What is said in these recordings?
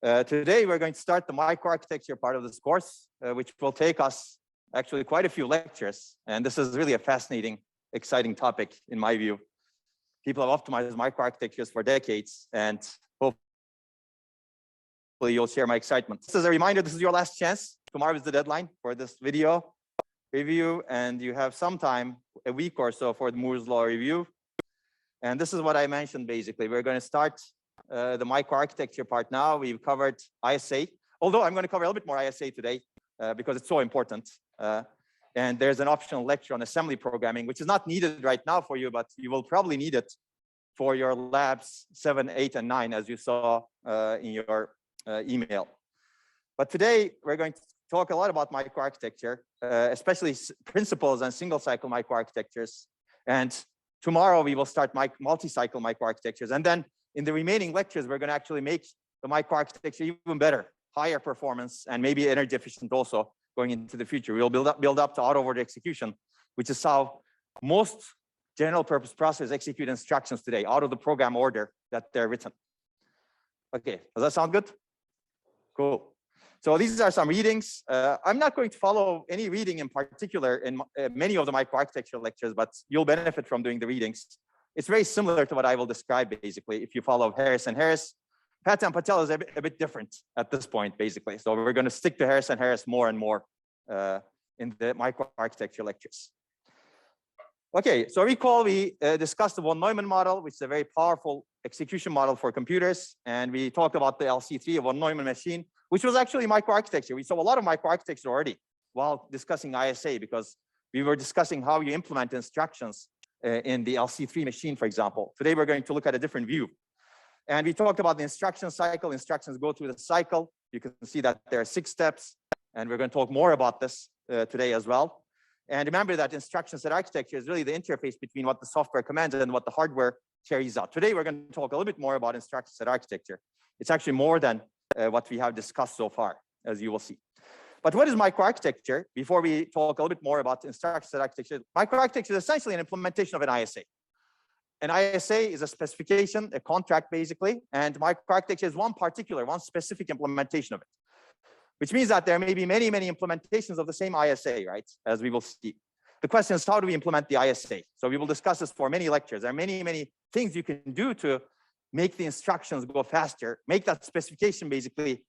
Today, we're going to start the microarchitecture part of this course, which will take us actually quite a few lectures. And this is really a fascinating, exciting topic, in my view. People have optimized microarchitectures for decades, and hopefully you'll share my excitement. This is a reminder, this is your last chance. Tomorrow is the deadline for this video review, and you have some time, a week or so, for the Moore's Law review. And this is what I mentioned, basically. We're going to start the microarchitecture part now. We've covered ISA, although I'm going to cover a little bit more ISA today because it's so important. And there's an optional lecture on assembly programming, which is not needed right now for you, but you will probably need it for your labs 7, 8, and 9, as you saw in your email. But today, we're going to talk a lot about microarchitecture, especially principles and single cycle microarchitectures. And tomorrow, we will start multi-cycle microarchitectures. And then in the remaining lectures, we're going to actually make the microarchitecture even better, higher performance, and maybe energy efficient also going into the future. We'll build up to auto-word execution, which is how most general purpose processors execute instructions today, out of the program order that they're written. Okay, does that sound good? Cool. So these are some readings. I'm not going to follow any reading in particular in many of the microarchitecture lectures, but you'll benefit from doing the readings. It's very similar to what I will describe, basically, if you follow Harris and Harris. Pat and Patel is a bit different at this point, basically. So we're going to stick to Harris and Harris more and more in the microarchitecture lectures. Okay, so recall we discussed the von Neumann model, which is a very powerful execution model for computers. And we talked about the LC3, a von Neumann machine, which was actually microarchitecture. We saw a lot of microarchitecture already while discussing ISA, because we were discussing how you implement instructions in the LC3 machine, for example. Today, we're going to look at a different view. And we talked about the instruction cycle. Instructions go through the cycle. You can see that there are 6 steps. And we're going to talk more about this today as well. And remember that instruction set architecture is really the interface between what the software commands and what the hardware carries out. Today, we're going to talk a little bit more about instruction set architecture. It's actually more than what we have discussed so far, as you will see. But what is microarchitecture? Before we talk a little bit more about instruction set architecture, microarchitecture is essentially an implementation of an ISA. An ISA is a specification, a contract, basically, and microarchitecture is one specific implementation of it, which means that there may be many, many implementations of the same ISA, right, as we will see. The question is, how do we implement the ISA? So we will discuss this for many lectures. There are many, many things you can do to make the instructions go faster, make that specification basically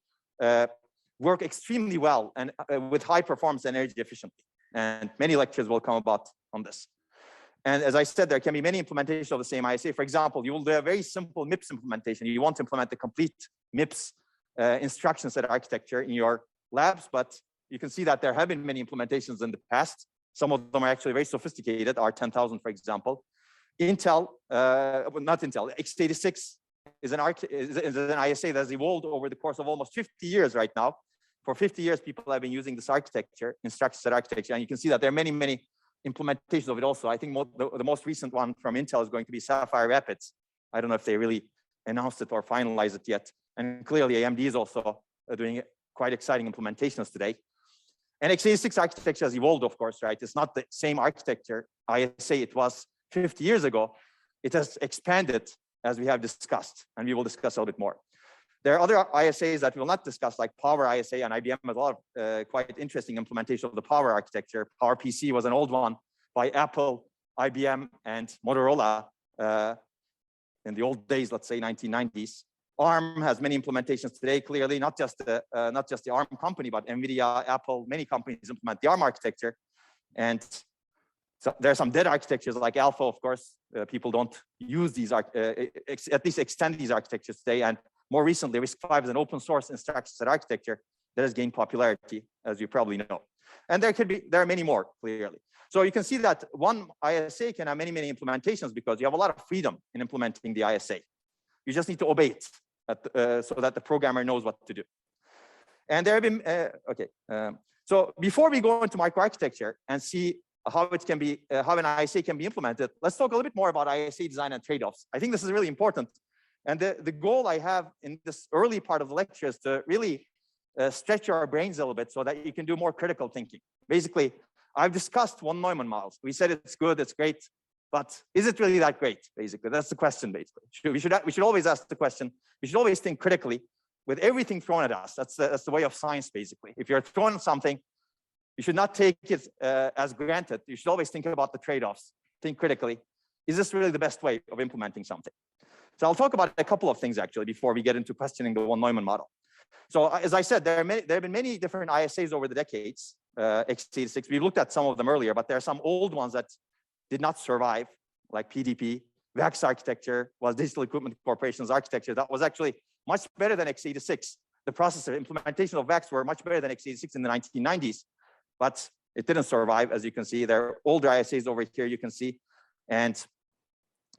work extremely well and with high performance and energy efficiently. And many lectures will come about on this. And as I said, there can be many implementations of the same ISA. For example, you will do a very simple MIPS implementation. You want to implement the complete MIPS instruction set architecture in your labs, but you can see that there have been many implementations in the past. Some of them are actually very sophisticated, R10,000, for example. Intel, not Intel, x86 is an ISA that has evolved over the course of almost 50 years right now. For 50 years, people have been using this architecture, instruction set architecture, and you can see that there are many, many implementations of it also. I think the most recent one from Intel is going to be Sapphire Rapids. I don't know if they really announced it or finalized it yet. And clearly, AMD is also doing quite exciting implementations today. And x86 architecture has evolved, of course, right? It's not the same architecture ISA it was 50 years ago. It has expanded, as we have discussed, and we will discuss a little bit more. There are other ISAs that we will not discuss, like Power ISA, and IBM has a lot of quite interesting implementation of the Power architecture. PowerPC was an old one by Apple, IBM, and Motorola in the old days, let's say 1990s. ARM has many implementations today, clearly, not just the ARM company, but NVIDIA, Apple, many companies implement the ARM architecture. And so there are some dead architectures like Alpha, of course. People don't use these, at least extend these architectures today. And more recently, RISC-V is an open source instruction set architecture that has gained popularity, as you probably know. And there are many more, clearly. So you can see that one ISA can have many, many implementations because you have a lot of freedom in implementing the ISA. You just need to obey it so that the programmer knows what to do. And there have been, so before we go into microarchitecture and see how it can be, how an ISA can be implemented, let's talk a little bit more about ISA design and trade-offs. I think this is really important. And the goal I have in this early part of the lecture is to really stretch your brains a little bit so that you can do more critical thinking. Basically, I've discussed von Neumann models. We said it's good, it's great, but is it really that great? Basically, that's the question. Basically, we should always ask the question. We should always think critically with everything thrown at us. That's the way of science, basically. If you're thrown something, you should not take it as granted. You should always think about the trade-offs. Think critically. Is this really the best way of implementing something? So I'll talk about a couple of things, actually, before we get into questioning the von Neumann model. So as I said, there have been many different ISAs over the decades, x86. We looked at some of them earlier, but there are some old ones that did not survive, like PDP. VAX architecture was Digital Equipment Corporation's architecture. That was actually much better than x86. The processor implementation of VAX were much better than x86 in the 1990s, but it didn't survive, as you can see. There are older ISAs over here, you can see. And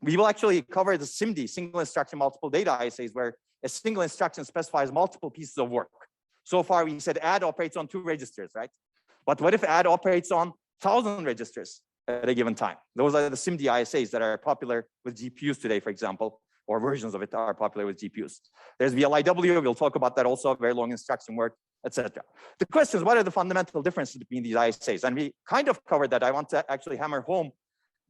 we will actually cover the SIMD, single instruction, multiple data ISAs, where a single instruction specifies multiple pieces of work. So far, we said add operates on 2 registers, right? But what if add operates on 1,000 registers at a given time? Those are the SIMD ISAs that are popular with GPUs today, for example, or versions of it are popular with GPUs. There's VLIW, we'll talk about that also, very long instruction work, etc. The question is, what are the fundamental differences between these ISAs? And we kind of covered that. I want to actually hammer home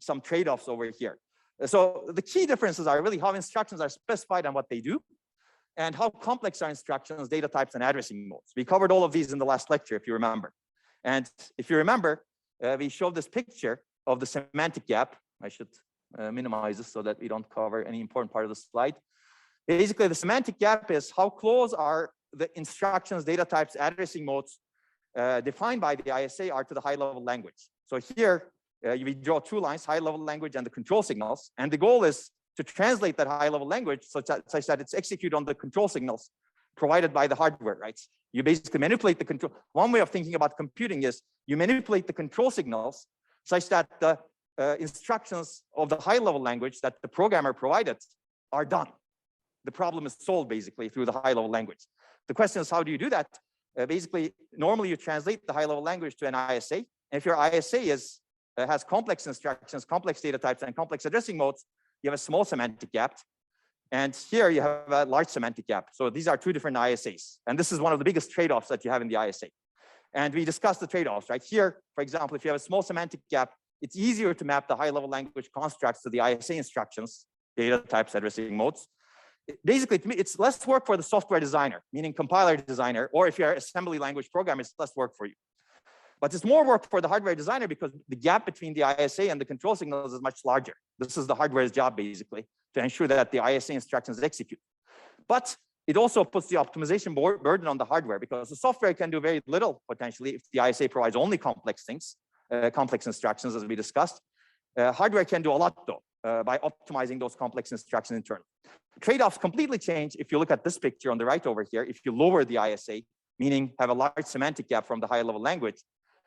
some trade-offs over here. So the key differences are really how instructions are specified and what they do, and how complex are instructions, data types, and addressing modes. We covered all of these in the last lecture, if you remember. And if you remember, we showed this picture of the semantic gap. I should minimize this so that we don't cover any important part of the slide. Basically, the semantic gap is how close are the instructions, data types, addressing modes defined by the ISA are to the high-level language. So here, we draw 2 lines, high-level language and the control signals. And the goal is to translate that high-level language such that it's executed on the control signals provided by the hardware, right? You basically manipulate the control. One way of thinking about computing is you manipulate the control signals such that the instructions of the high-level language that the programmer provided are done. The problem is solved, basically, through the high-level language. The question is, how do you do that? Basically, normally you translate the high-level language to an ISA. And if your ISA has complex instructions, complex data types, and complex addressing modes, you have a small semantic gap. And here you have a large semantic gap. So these are 2 different ISAs. And this is one of the biggest trade-offs that you have in the ISA. And we discussed the trade-offs, right? Here, for example, if you have a small semantic gap, it's easier to map the high-level language constructs to the ISA instructions, data types, addressing modes. Basically, it's less work for the software designer, meaning compiler designer, or if you're an assembly language programmer, it's less work for you. But it's more work for the hardware designer because the gap between the ISA and the control signals is much larger. This is the hardware's job, basically, to ensure that the ISA instructions execute. But it also puts the optimization burden on the hardware because the software can do very little, potentially, if the ISA provides only complex things, complex instructions, as we discussed. Hardware can do a lot, though, by optimizing those complex instructions internally. Trade-offs completely change if you look at this picture on the right over here. If you lower the ISA, meaning have a large semantic gap from the high-level language,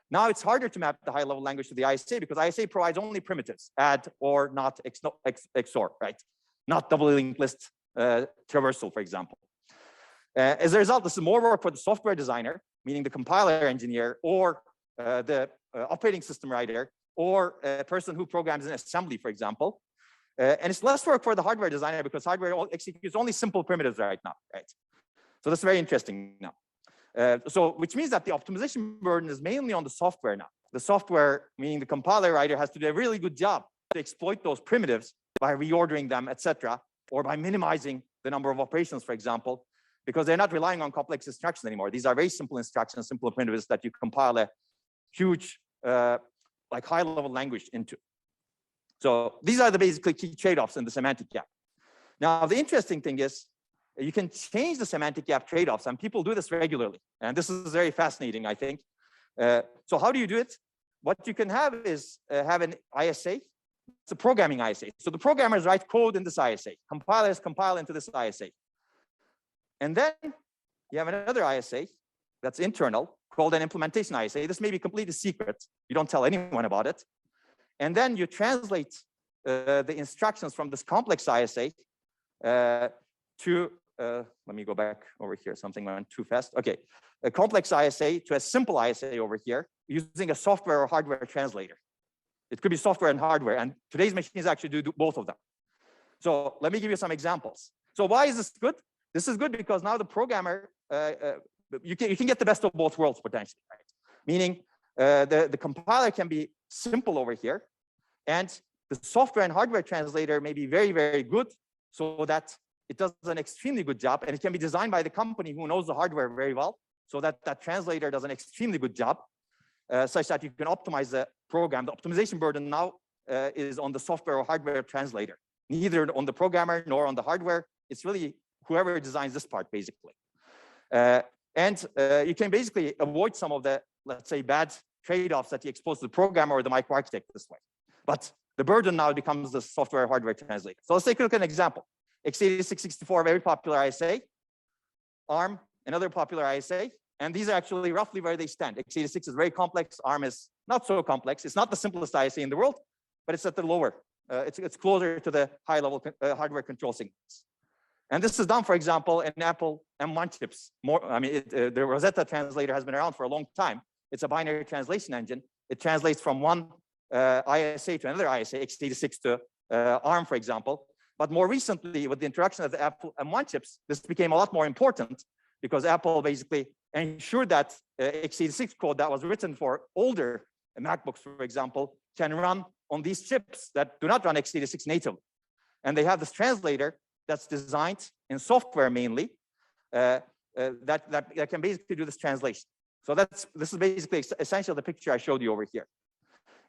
now it's harder to map the high-level language to the ISA because ISA provides only primitives, add or not XOR, right? Not double linked list traversal, for example. As a result, this is more work for the software designer, meaning the compiler engineer or the operating system writer or a person who programs in assembly, for example. And it's less work for the hardware designer because hardware executes only simple primitives right now, right? So that's very interesting now. Which means that the optimization burden is mainly on the software now. The software, meaning the compiler writer, has to do a really good job to exploit those primitives by reordering them, etc., or by minimizing the number of operations, for example, because they're not relying on complex instructions anymore. These are very simple instructions, simple primitives that you compile a huge, like high-level language into. So these are the basically key trade-offs in the semantic gap. Now, the interesting thing is, you can change the semantic gap trade-offs, and people do this regularly. And this is very fascinating, I think. So how do you do it? What you can have is have an ISA. It's a programming ISA. So the programmers write code in this ISA. Compilers compile into this ISA. And then you have another ISA that's internal called an implementation ISA. This may be completely secret. You don't tell anyone about it. And then you translate the instructions from this complex ISA to let me go back over here. Something went too fast. Okay, a complex ISA to a simple ISA over here using a software or hardware translator. It could be software and hardware, and today's machines actually do both of them. So let me give you some examples. So why is this good? This is good because now the programmer, you can get the best of both worlds potentially, right? Meaning the compiler can be simple over here, and the software and hardware translator may be very, very good so that it does an extremely good job, and it can be designed by the company who knows the hardware very well, so that that translator does an extremely good job, such that you can optimize the program. The optimization burden now is on the software or hardware translator, neither on the programmer nor on the hardware. It's really whoever designs this part, basically. You can basically avoid some of the, let's say, bad trade-offs that you expose to the programmer or the microarchitect this way. But the burden now becomes the software hardware translator. So let's take a look at an example. x86-64, very popular ISA. ARM, another popular ISA. And these are actually roughly where they stand. x86 is very complex. ARM is not so complex. It's not the simplest ISA in the world, but it's at the lower. It's closer to the high-level hardware control signals. And this is done, for example, in Apple M1 chips. The Rosetta translator has been around for a long time. It's a binary translation engine. It translates from one ISA to another ISA, x86 to ARM, for example. But more recently, with the introduction of the Apple M1 chips, this became a lot more important because Apple basically ensured that x86 code that was written for older MacBooks, for example, can run on these chips that do not run x86 natively. And they have this translator that's designed in software mainly that can basically do this translation. So this is basically essentially the picture I showed you over here.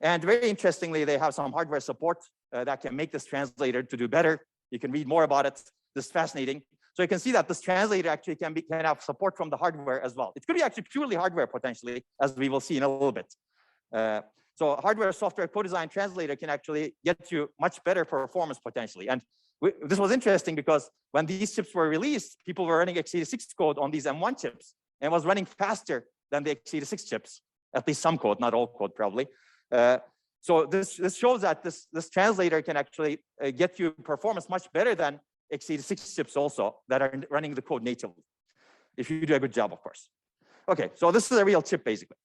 And very interestingly, they have some hardware support that can make this translator to do better. You can read more about it. This is fascinating. So you can see that this translator actually can have support from the hardware as well. It could be actually purely hardware potentially, as we will see in a little bit. So hardware, software, co-design translator can actually get you much better performance potentially. And this was interesting because when these chips were released, people were running x86 code on these M1 chips and it was running faster than the x86 chips, at least some code, not all code probably. So this shows that this translator can actually get you performance much better than x86 chips also that are running the code natively, if you do a good job, of course. Okay, so this is a real chip basically.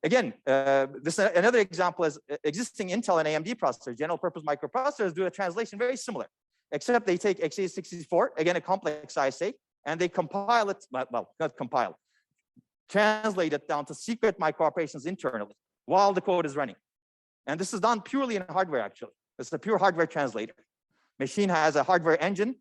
Again, another example is existing Intel and AMD processors, general purpose microprocessors do a translation very similar, except they take x86-64, again, a complex ISA, and they compile it, well, not compile, translate it down to secret microoperations internally while the code is running. And this is done purely in hardware, actually. It's a pure hardware translator. Machine has a hardware engine.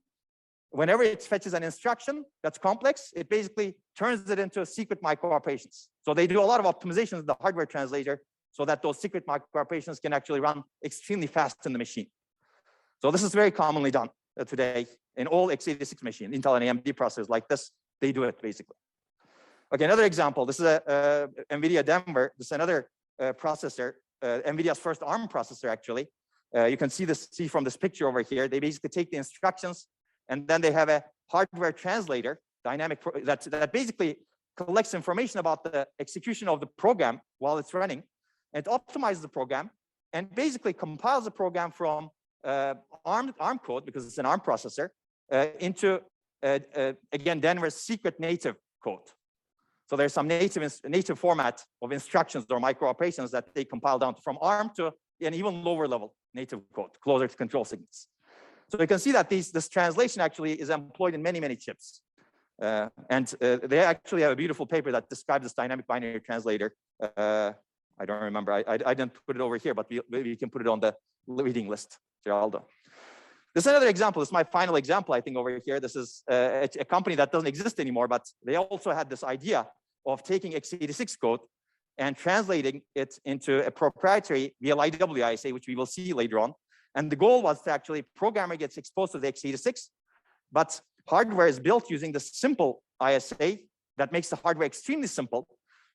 Whenever it fetches an instruction that's complex, it basically turns it into secret microoperations. So they do a lot of optimizations in the hardware translator so that those secret microoperations can actually run extremely fast in the machine. So this is very commonly done today in all x86 machines. Intel and AMD processors like this, they do it basically. Okay, another example. This is a NVIDIA Denver. This is another processor, NVIDIA's first ARM processor, actually. You can see from this picture over here. They basically take the instructions and then they have a hardware translator, dynamic, that basically collects information about the execution of the program while it's running, and optimizes the program, and basically compiles the program from ARM code, because it's an ARM processor, into, again, Denver's secret native code. So there's some native format of instructions or microoperations that they compile down from ARM to an even lower level native code, closer to control signals. So you can see that this translation actually is employed in many, many chips. They actually have a beautiful paper that describes this dynamic binary translator. I don't remember. I didn't put it over here, but maybe you can put it on the reading list, Geraldo. This is another example. This is my final example, I think, over here. This is a company that doesn't exist anymore, but they also had this idea of taking x86 code and translating it into a proprietary VLIW ISA, which we will see later on. And the goal was to actually, programmer gets exposed to the x86, but hardware is built using the simple ISA that makes the hardware extremely simple.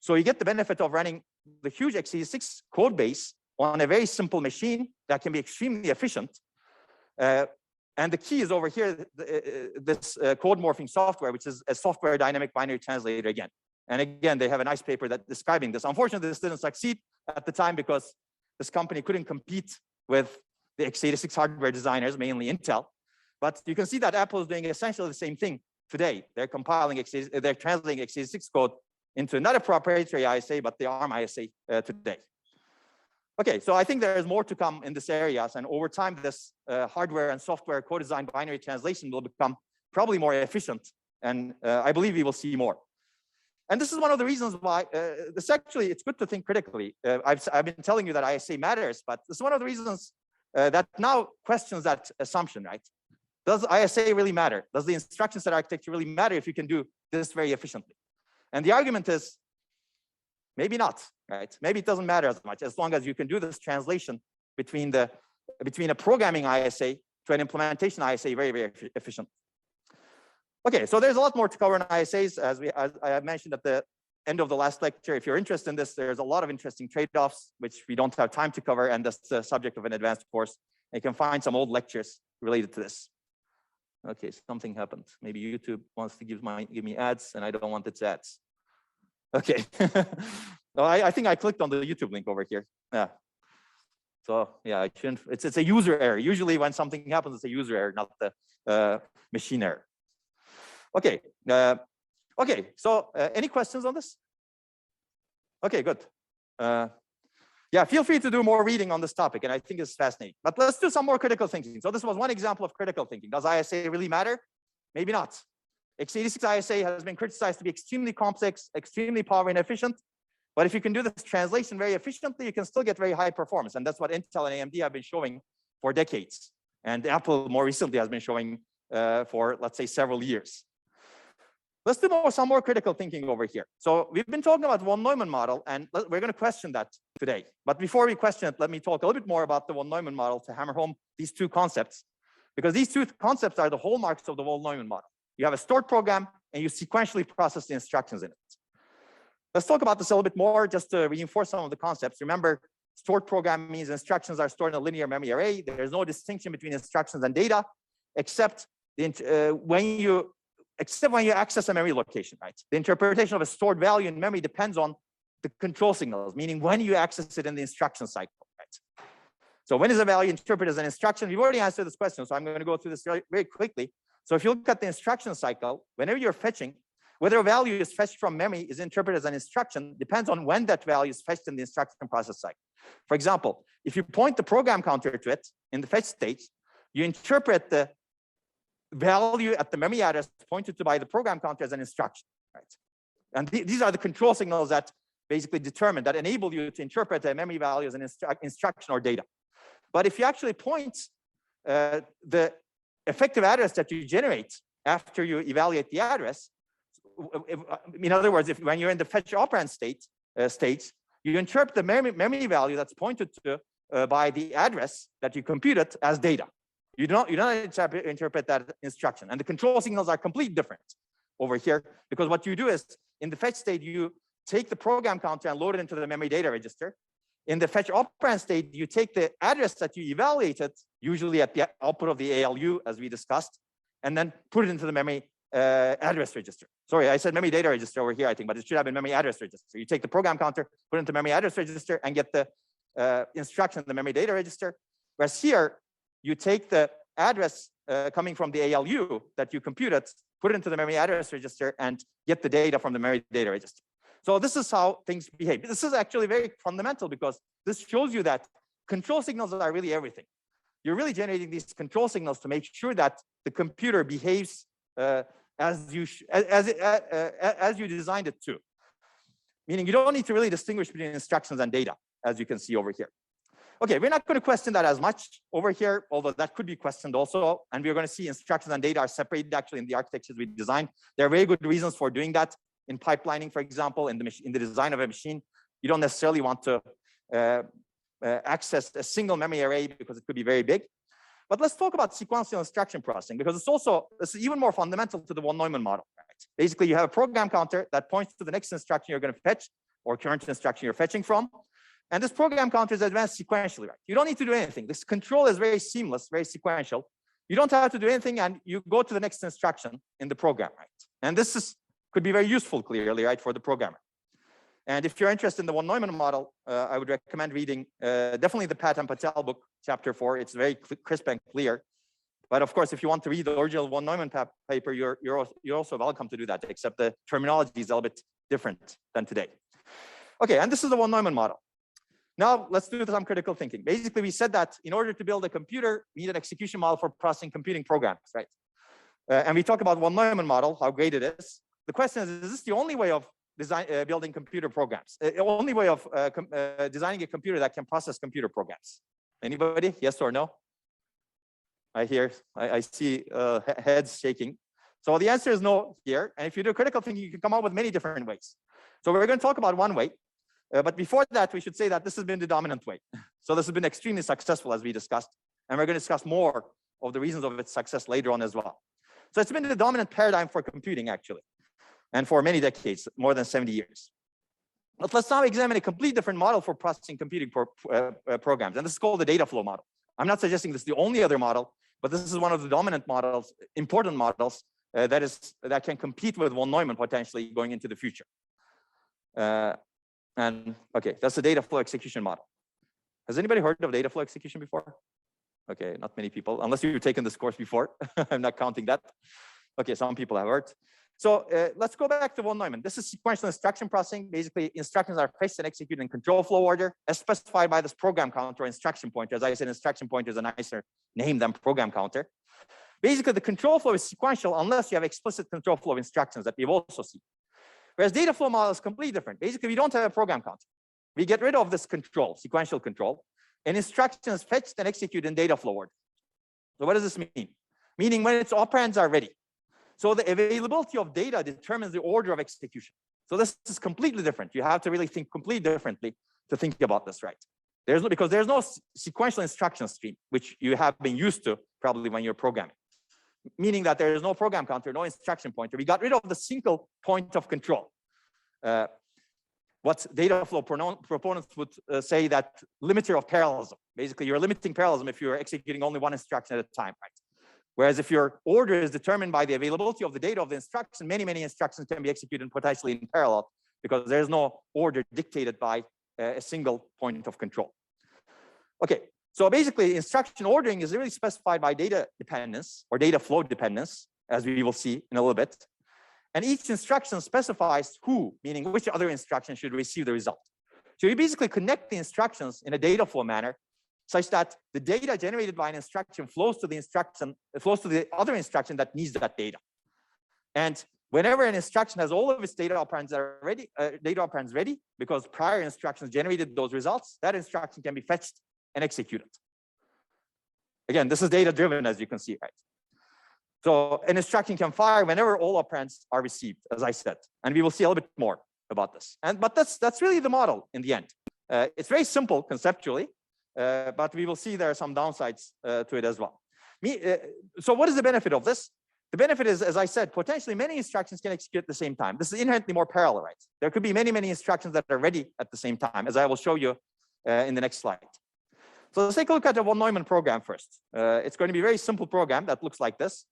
So you get the benefit of running the huge x86 code base on a very simple machine that can be extremely efficient. And the key is over here, this code morphing software, which is a software dynamic binary translator again. And again, they have a nice paper that describing this. Unfortunately, this didn't succeed at the time because this company couldn't compete with the x86 hardware designers, mainly Intel. But you can see that Apple is doing essentially the same thing today. They're compiling they're translating x86 code into not a proprietary ISA, but the ARM ISA today. Okay, so I think there is more to come in this area, and over time, this hardware and software co-design binary translation will become probably more efficient, and I believe we will see more. And this is one of the reasons why it's good to think critically. I've been telling you that ISA matters, but this is one of the reasons that now questions that assumption, right? does ISA really matter? Does the instruction set architecture really matter if you can do this very efficiently? And the argument is maybe not, right? Maybe it doesn't matter as much as long as you can do this translation between a programming ISA to an implementation ISA very, very efficient. Okay, so there's a lot more to cover in ISAs, as I have mentioned at the end of the last lecture. If you're interested in this, there's a lot of interesting trade-offs, which we don't have time to cover, and that's the subject of an advanced course. You can find some old lectures related to this. Okay, something happened. Maybe YouTube wants to give me ads, and I don't want its ads. Okay, no, I think I clicked on the YouTube link over here. Yeah. So yeah, I shouldn't. It's a user error. Usually, when something happens, it's a user error, not the machine error. Okay. Okay. So any questions on this? Okay, good. Yeah, feel free to do more reading on this topic, and I think it's fascinating. But let's do some more critical thinking. So this was one example of critical thinking. Does ISA really matter? Maybe not. x86 ISA has been criticized to be extremely complex, extremely power inefficient. But if you can do this translation very efficiently, you can still get very high performance. And that's what Intel and AMD have been showing for decades. And Apple more recently has been showing for, let's say, several years. Let's do some more critical thinking over here. So we've been talking about von Neumann model, and we're going to question that today. But before we question it, let me talk a little bit more about the von Neumann model to hammer home these two concepts, because these two concepts are the hallmarks of the von Neumann model. You have a stored program, and you sequentially process the instructions in it. Let's talk about this a little bit more, just to reinforce some of the concepts. Remember, stored program means instructions are stored in a linear memory array. There's no distinction between instructions and data, except when you access a memory location, right? The interpretation of a stored value in memory depends on the control signals, meaning when you access it in the instruction cycle, right? So when is a value interpreted as an instruction? We've already answered this question, so I'm going to go through this very, very quickly. So if you look at the instruction cycle, whenever you're fetching, whether a value is fetched from memory is interpreted as an instruction depends on when that value is fetched in the instruction process cycle. For example, if you point the program counter to it in the fetch state, you interpret the value at the memory address pointed to by the program counter as an instruction, right? And these are the control signals that basically determine, that enable you to interpret a memory value as an instruction or data. But if you actually point the effective address that you generate after you evaluate the address, in other words, when you're in the fetch operand state, you interpret the memory value that's pointed to by the address that you computed as data. You don't interpret that instruction, and the control signals are completely different over here, because what you do is in the fetch state you take the program counter and load it into the memory data register. In the fetch operand state, you take the address that you evaluated, usually at the output of the ALU, as we discussed, and then put it into the memory address register. Sorry, I said memory data register over here, I think, but it should have been memory address register. You take the program counter, put it into memory address register, and get the instruction in the memory data register. Whereas here, you take the address coming from the ALU that you computed, put it into the memory address register, and get the data from the memory data register. So this is how things behave. This is actually very fundamental, because this shows you that control signals are really everything. You're really generating these control signals to make sure that the computer behaves as you designed it to. Meaning you don't need to really distinguish between instructions and data, as you can see over here. Okay, we're not going to question that as much over here, although that could be questioned also. And we're going to see instructions and data are separated actually in the architectures we designed. There are very good reasons for doing that. In pipelining, for example, in the design of a machine, you don't necessarily want to access a single memory array because it could be very big. But let's talk about sequential instruction processing, because this is even more fundamental to the von Neumann model. Right? Basically, you have a program counter that points to the next instruction you're going to fetch, or current instruction you're fetching from. And this program counter is advanced sequentially, right? You don't need to do anything. This control is very seamless, very sequential. You don't have to do anything, and you go to the next instruction in the program, right? And this could be very useful, clearly, right, for the programmer. And if you're interested in the von Neumann model, I would recommend reading definitely the Pat and Patel book, chapter 4. It's very crisp and clear. But of course, if you want to read the original von Neumann paper, you're also welcome to do that, except the terminology is a little bit different than today. Okay, and this is the von Neumann model. Now, let's do some critical thinking. Basically, we said that in order to build a computer, we need an execution model for processing computing programs, right? And we talk about von Neumann model, how great it is. The question is this the only way of building computer programs? The only way of designing a computer that can process computer programs? Anybody? Yes or no? I see heads shaking. So the answer is no here. And if you do critical thinking, you can come up with many different ways. So we're going to talk about one way. But before that, we should say that this has been the dominant way. So this has been extremely successful, as we discussed. And we're going to discuss more of the reasons of its success later on as well. So it's been the dominant paradigm for computing, actually, and for many decades, more than 70 years. But let's now examine a completely different model for processing computing programs. And this is called the data flow model. I'm not suggesting this is the only other model, but this is one of the dominant models, important models, that can compete with von Neumann potentially going into the future. And okay, that's the data flow execution model. Has anybody heard of data flow execution before? Okay, not many people, unless you've taken this course before. I'm not counting that. Okay, some people have heard. So let's go back to von Neumann. This is sequential instruction processing. Basically, instructions are fetched and executed in control flow order, as specified by this program counter or instruction pointer. As I said, instruction pointer is a nicer name than program counter. Basically, the control flow is sequential unless you have explicit control flow instructions that we've also seen. Whereas data flow model is completely different. Basically, we don't have a program counter. We get rid of this control, sequential control, and instructions fetched and executed in data flow order. So what does this mean? Meaning when its operands are ready. So the availability of data determines the order of execution. So this is completely different. You have to really think completely differently to think about this, right? Because there's no sequential instruction stream, which you have been used to probably when you're programming. Meaning that there is no program counter, no instruction pointer. We got rid of the single point of control. What data flow proponents would say that limiter of parallelism. Basically, you're limiting parallelism if you're executing only one instruction at a time, right? Whereas if your order is determined by the availability of the data of the instruction, many instructions can be executed potentially in parallel because there's no order dictated by a single point of control. Okay, so basically instruction ordering is really specified by data dependence or data flow dependence, as we will see in a little bit. And each instruction specifies who, meaning which other instruction should receive the result. So you basically connect the instructions in a data flow manner such that the data generated by an instruction flows to the other instruction that needs that data. And whenever an instruction has all of its data operands ready, because prior instructions generated those results, that instruction can be fetched and executed. Again, this is data driven, as you can see, right? So an instruction can fire whenever all operands are received, as I said, and we will see a little bit more about this. But that's really the model in the end. It's very simple conceptually, but we will see there are some downsides to it as well. So what is the benefit of this? The benefit is, as I said, potentially many instructions can execute at the same time. This is inherently more parallel, right? There could be many instructions that are ready at the same time, as I will show you in the next slide. So let's take a look at the von Neumann program first. It's going to be a very simple program that looks like this.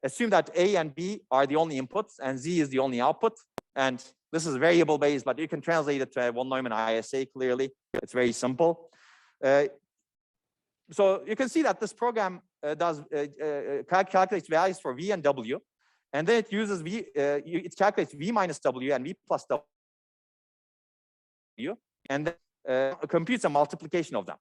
Assume that A and B are the only inputs and Z is the only output. And this is variable based, but you can translate it to a von Neumann ISA clearly. It's very simple. So you can see that this program calculates values for V and W, and then it uses it calculates V minus W and V plus W, and then computes a multiplication of them.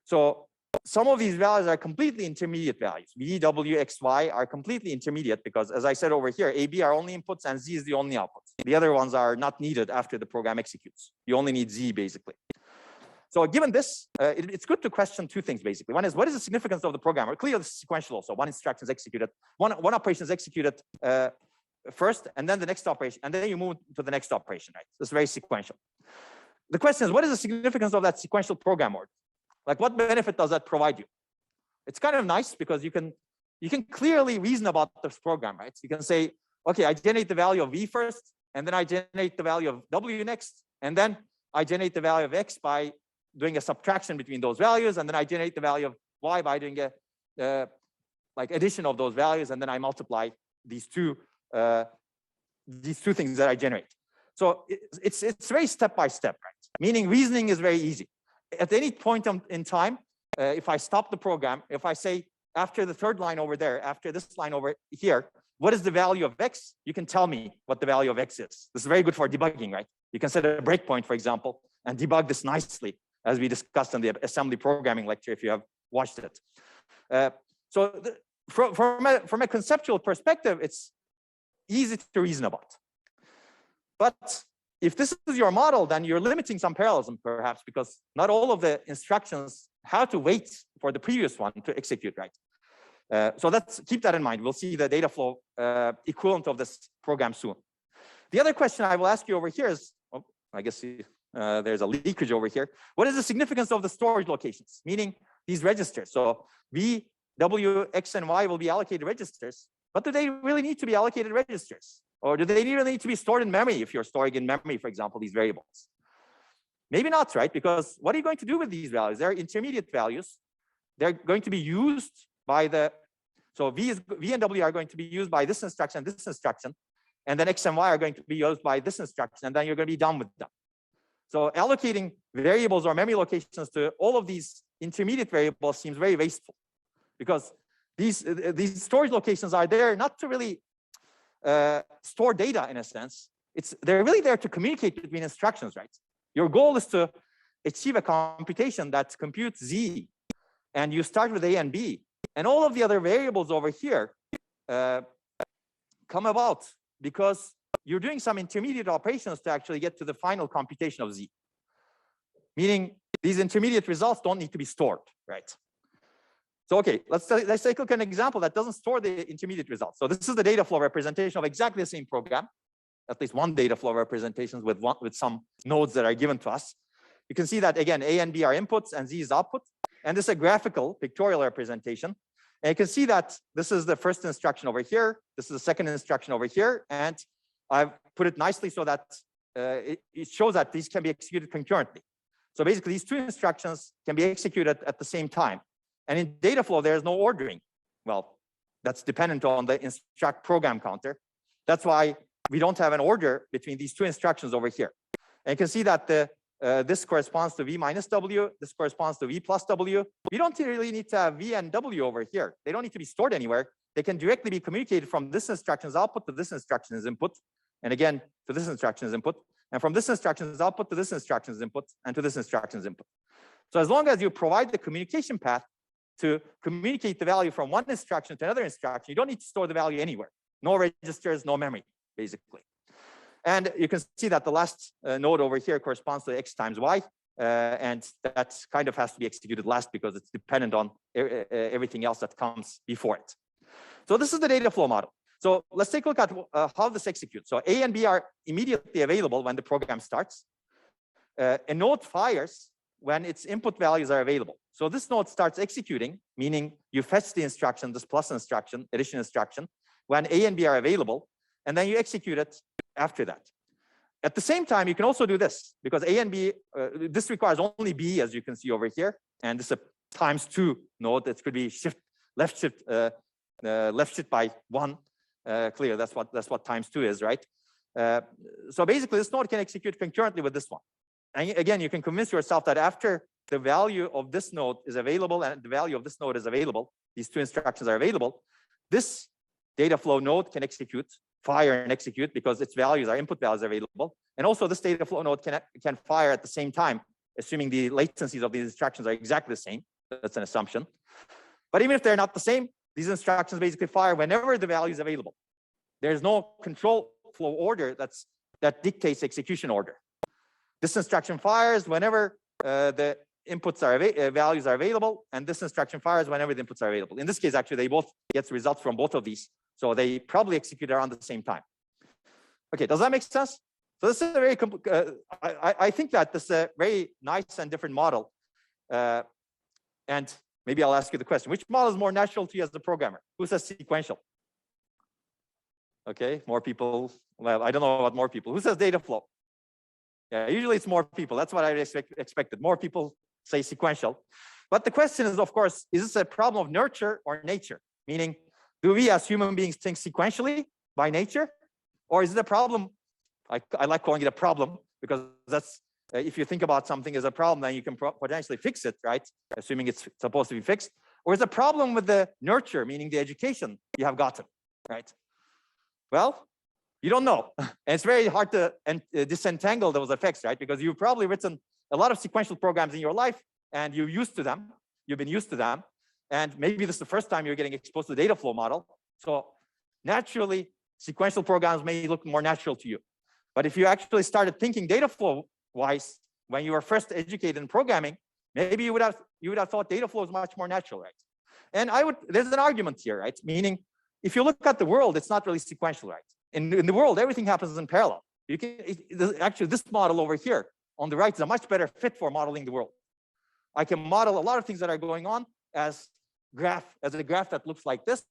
So some of these values are completely intermediate values. V, W, X, Y are completely intermediate because, as I said over here, A, B are only inputs and Z is the only outputs. The other ones are not needed after the program executes. You only need Z, basically. So given this, it's good to question two things, basically. One is, what is the significance of the program? Or clearly, this is sequential also. One instruction is executed. One operation is executed first, and then the next operation, and then you move to the next operation, right? This is very sequential. The question is, what is the significance of that sequential program order? Like, what benefit does that provide you? It's kind of nice because you can clearly reason about this program, right? So you can say, okay, I generate the value of V first, and then I generate the value of W next, and then I generate the value of X by doing a subtraction between those values, and then I generate the value of Y by doing a like addition of those values, and then I multiply these two things that I generate. So it's very step by step, right? Meaning reasoning is very easy. At any point in time, if I stop the program, if I say after the third line over there, after this line over here, what is the value of X? You can tell me what the value of X is. This is very good for debugging, right? You can set a breakpoint, for example, and debug this nicely, as we discussed in the assembly programming lecture, if you have watched it. From a conceptual perspective, it's easy to reason about. But if this is your model, then you're limiting some parallelism, perhaps, because not all of the instructions have to wait for the previous one to execute, right? So let's keep that in mind. We'll see the data flow equivalent of this program soon. The other question I will ask you over here is, oh, I guess there's a leakage over here. What is the significance of the storage locations? Meaning these registers. So V, W, X, and Y will be allocated registers, but do they really need to be allocated registers? Or do they really need to be stored in memory if you're storing in memory, for example, these variables? Maybe not, right? Because what are you going to do with these values? They're intermediate values. They're going to be used by the, so V and W are going to be used by this instruction and this instruction, and then X and Y are going to be used by this instruction, and then you're going to be done with them. So allocating variables or memory locations to all of these intermediate variables seems very wasteful, because these storage locations are there not to really store data in a sense. They're really there to communicate between instructions, right? Your goal is to achieve a computation that computes Z, and you start with A and B, and all of the other variables over here come about because you're doing some intermediate operations to actually get to the final computation of Z. Meaning these intermediate results don't need to be stored, right? So okay, let's take a look at an example that doesn't store the intermediate results. So this is the data flow representation of exactly the same program, at least one data flow representation with some nodes that are given to us. You can see that again, A and B are inputs and Z is output. And this is a graphical pictorial representation. And you can see that this is the first instruction over here. This is the second instruction over here. And I've put it nicely so that it shows that these can be executed concurrently. So basically, these two instructions can be executed at the same time. And in data flow, there's no ordering. Well, that's dependent on the instruct program counter. That's why we don't have an order between these two instructions over here. And you can see that this corresponds to V minus W. This corresponds to V plus W. We don't really need to have V and W over here. They don't need to be stored anywhere. They can directly be communicated from this instruction's output to this instruction's input. And again, to this instruction's input. And from this instruction's output to this instruction's input and to this instruction's input. So as long as you provide the communication path to communicate the value from one instruction to another instruction, you don't need to store the value anywhere. No registers, no memory, basically. And you can see that the last node over here corresponds to X times Y. And that kind of has to be executed last because it's dependent on everything else that comes before it. So this is the data flow model. So let's take a look at how this executes. So A and B are immediately available when the program starts. A node fires when its input values are available. So this node starts executing, meaning you fetch the instruction, this plus instruction, addition instruction, when A and B are available, and then you execute it after that. At the same time, you can also do this, because A and B, this requires only B, as you can see over here, and this is a ×2 node. It could be left shift by 1. Clear, that's what ×2 is, right? So basically, this node can execute concurrently with this one. And again, you can convince yourself that after the value of this node is available and the value of this node is available, these two instructions are available, this data flow node can execute, fire and execute, because its values are input values available. And also this data flow node can fire at the same time, assuming the latencies of these instructions are exactly the same. That's an assumption. But even if they're not the same, these instructions basically fire whenever the value is available. There's no control flow order that dictates execution order. This instruction fires whenever the inputs are values are available, and this instruction fires whenever the inputs are available. In this case, actually, they both get results from both of these, so they probably execute around the same time. Okay, does that make sense? So this is a very I think that this is a very nice and different model. And maybe I'll ask you the question: which model is more natural to you as a programmer? Who says sequential? Okay, more people. Well, I don't know about more people. Who says data flow? Yeah, usually it's more people. That's what I expected. More people say sequential. But the question is, of course, is this a problem of nurture or nature? Meaning, do we as human beings think sequentially by nature? Or is it a problem? I like calling it a problem, because that's, if you think about something as a problem, then you can potentially fix it, right? Assuming it's supposed to be fixed. Or is it a problem with the nurture, meaning the education you have gotten, right? Well, you don't know. And it's very hard to disentangle those effects, right? Because you've probably written a lot of sequential programs in your life, and you're used to them. You've been used to them. And maybe this is the first time you're getting exposed to the data flow model. So naturally, sequential programs may look more natural to you. But if you actually started thinking data flow wise when you were first educated in programming, maybe you would have thought data flow is much more natural, right? And there's an argument here, right? Meaning, if you look at the world, it's not really sequential, right? In the world, everything happens in parallel. You can actually, this model over here on the right is a much better fit for modeling the world. I can model a lot of things that are going on as a graph that looks like this,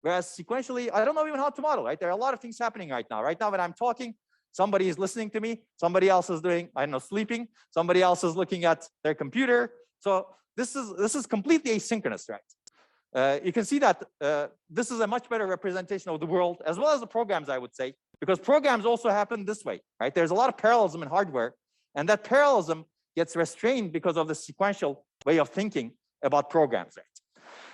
whereas sequentially, I don't know even how to model, right? There are a lot of things happening right now. Right now, when I'm talking, somebody is listening to me, somebody else is doing, I don't know, sleeping, somebody else is looking at their computer. So this is completely asynchronous, right? You can see that this is a much better representation of the world, as well as the programs, I would say, because programs also happen this way, right? There's a lot of parallelism in hardware, and that parallelism gets restrained because of the sequential way of thinking about programs, right?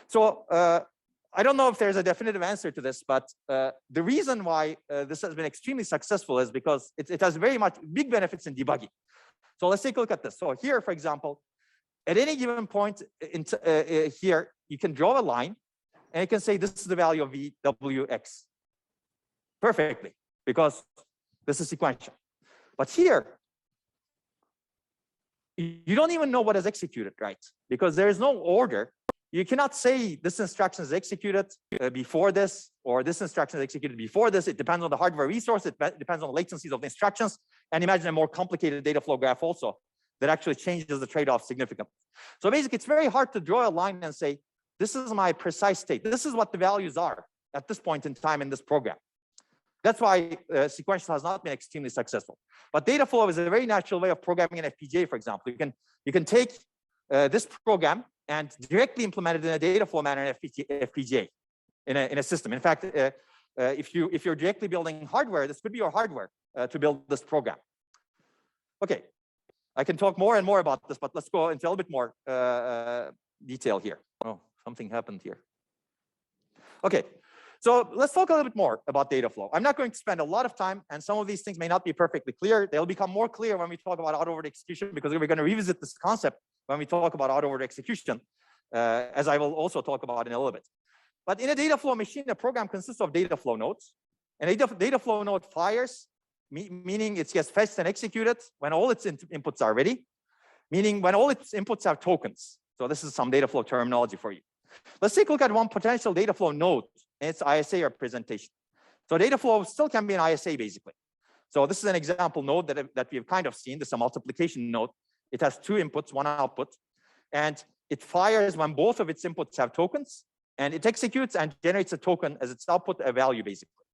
So I don't know if there's a definitive answer to this, but the reason why this has been extremely successful is because it has very much big benefits in debugging. So let's take a look at this. So here, for example, at any given point here, you can draw a line, and you can say this is the value of VWX perfectly, because this is sequential. But here, you don't even know what is executed, right? Because there is no order. You cannot say this instruction is executed before this, or this instruction is executed before this. It depends on the hardware resource. It depends on the latencies of the instructions. And imagine a more complicated data flow graph also that actually changes the trade-off significantly. So basically, it's very hard to draw a line and say, this is my precise state. This is what the values are at this point in time in this program. That's why sequential has not been extremely successful. But data flow is a very natural way of programming an FPGA, for example. You can take this program and directly implement it in a data flow manner in FPGA in a system. In fact, if you're directly building hardware, this could be your hardware to build this program. Okay, I can talk more and more about this, but let's go into a little bit more detail here. Oh, something happened here. Okay. So let's talk a little bit more about data flow. I'm not going to spend a lot of time, and some of these things may not be perfectly clear. They'll become more clear when we talk about out-of-order execution, because we're going to revisit this concept when we talk about out-of-order execution, as I will also talk about in a little bit. But in a data flow machine, a program consists of data flow nodes. And a data flow node fires, meaning it gets fetched and executed when all its inputs are ready, meaning when all its inputs have tokens. So this is some data flow terminology for you. Let's take a look at one potential data flow node and its ISA representation. So data flow still can be an ISA, basically. So this is an example node that we've kind of seen. This is a multiplication node. It has two inputs, one output, and it fires when both of its inputs have tokens, and it executes and generates a token as its output, a value, basically.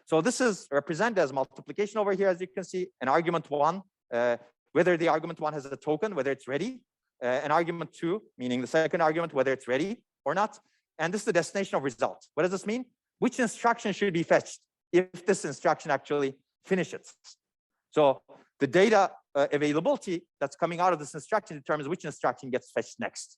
So this is represented as multiplication over here, as you can see, an argument one, whether the argument one has a token, whether it's ready, an argument two, meaning the second argument, whether it's ready or not. And this is the destination of result. What does this mean? Which instruction should be fetched if this instruction actually finishes? So the data availability that's coming out of this instruction determines which instruction gets fetched next.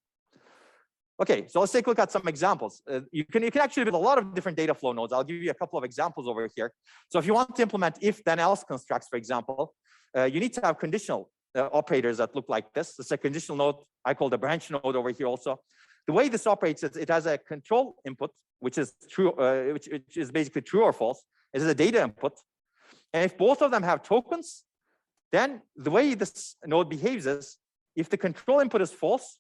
Okay, so let's take a look at some examples. You can actually build a lot of different data flow nodes. I'll give you a couple of examples over here. So if you want to implement if then else constructs, for example, you need to have conditional operators that look like this. This is a conditional node. I call the branch node over here also. The way this operates is it has a control input, which is true, which is basically true or false. It is a data input. And if both of them have tokens, then the way this node behaves is if the control input is false,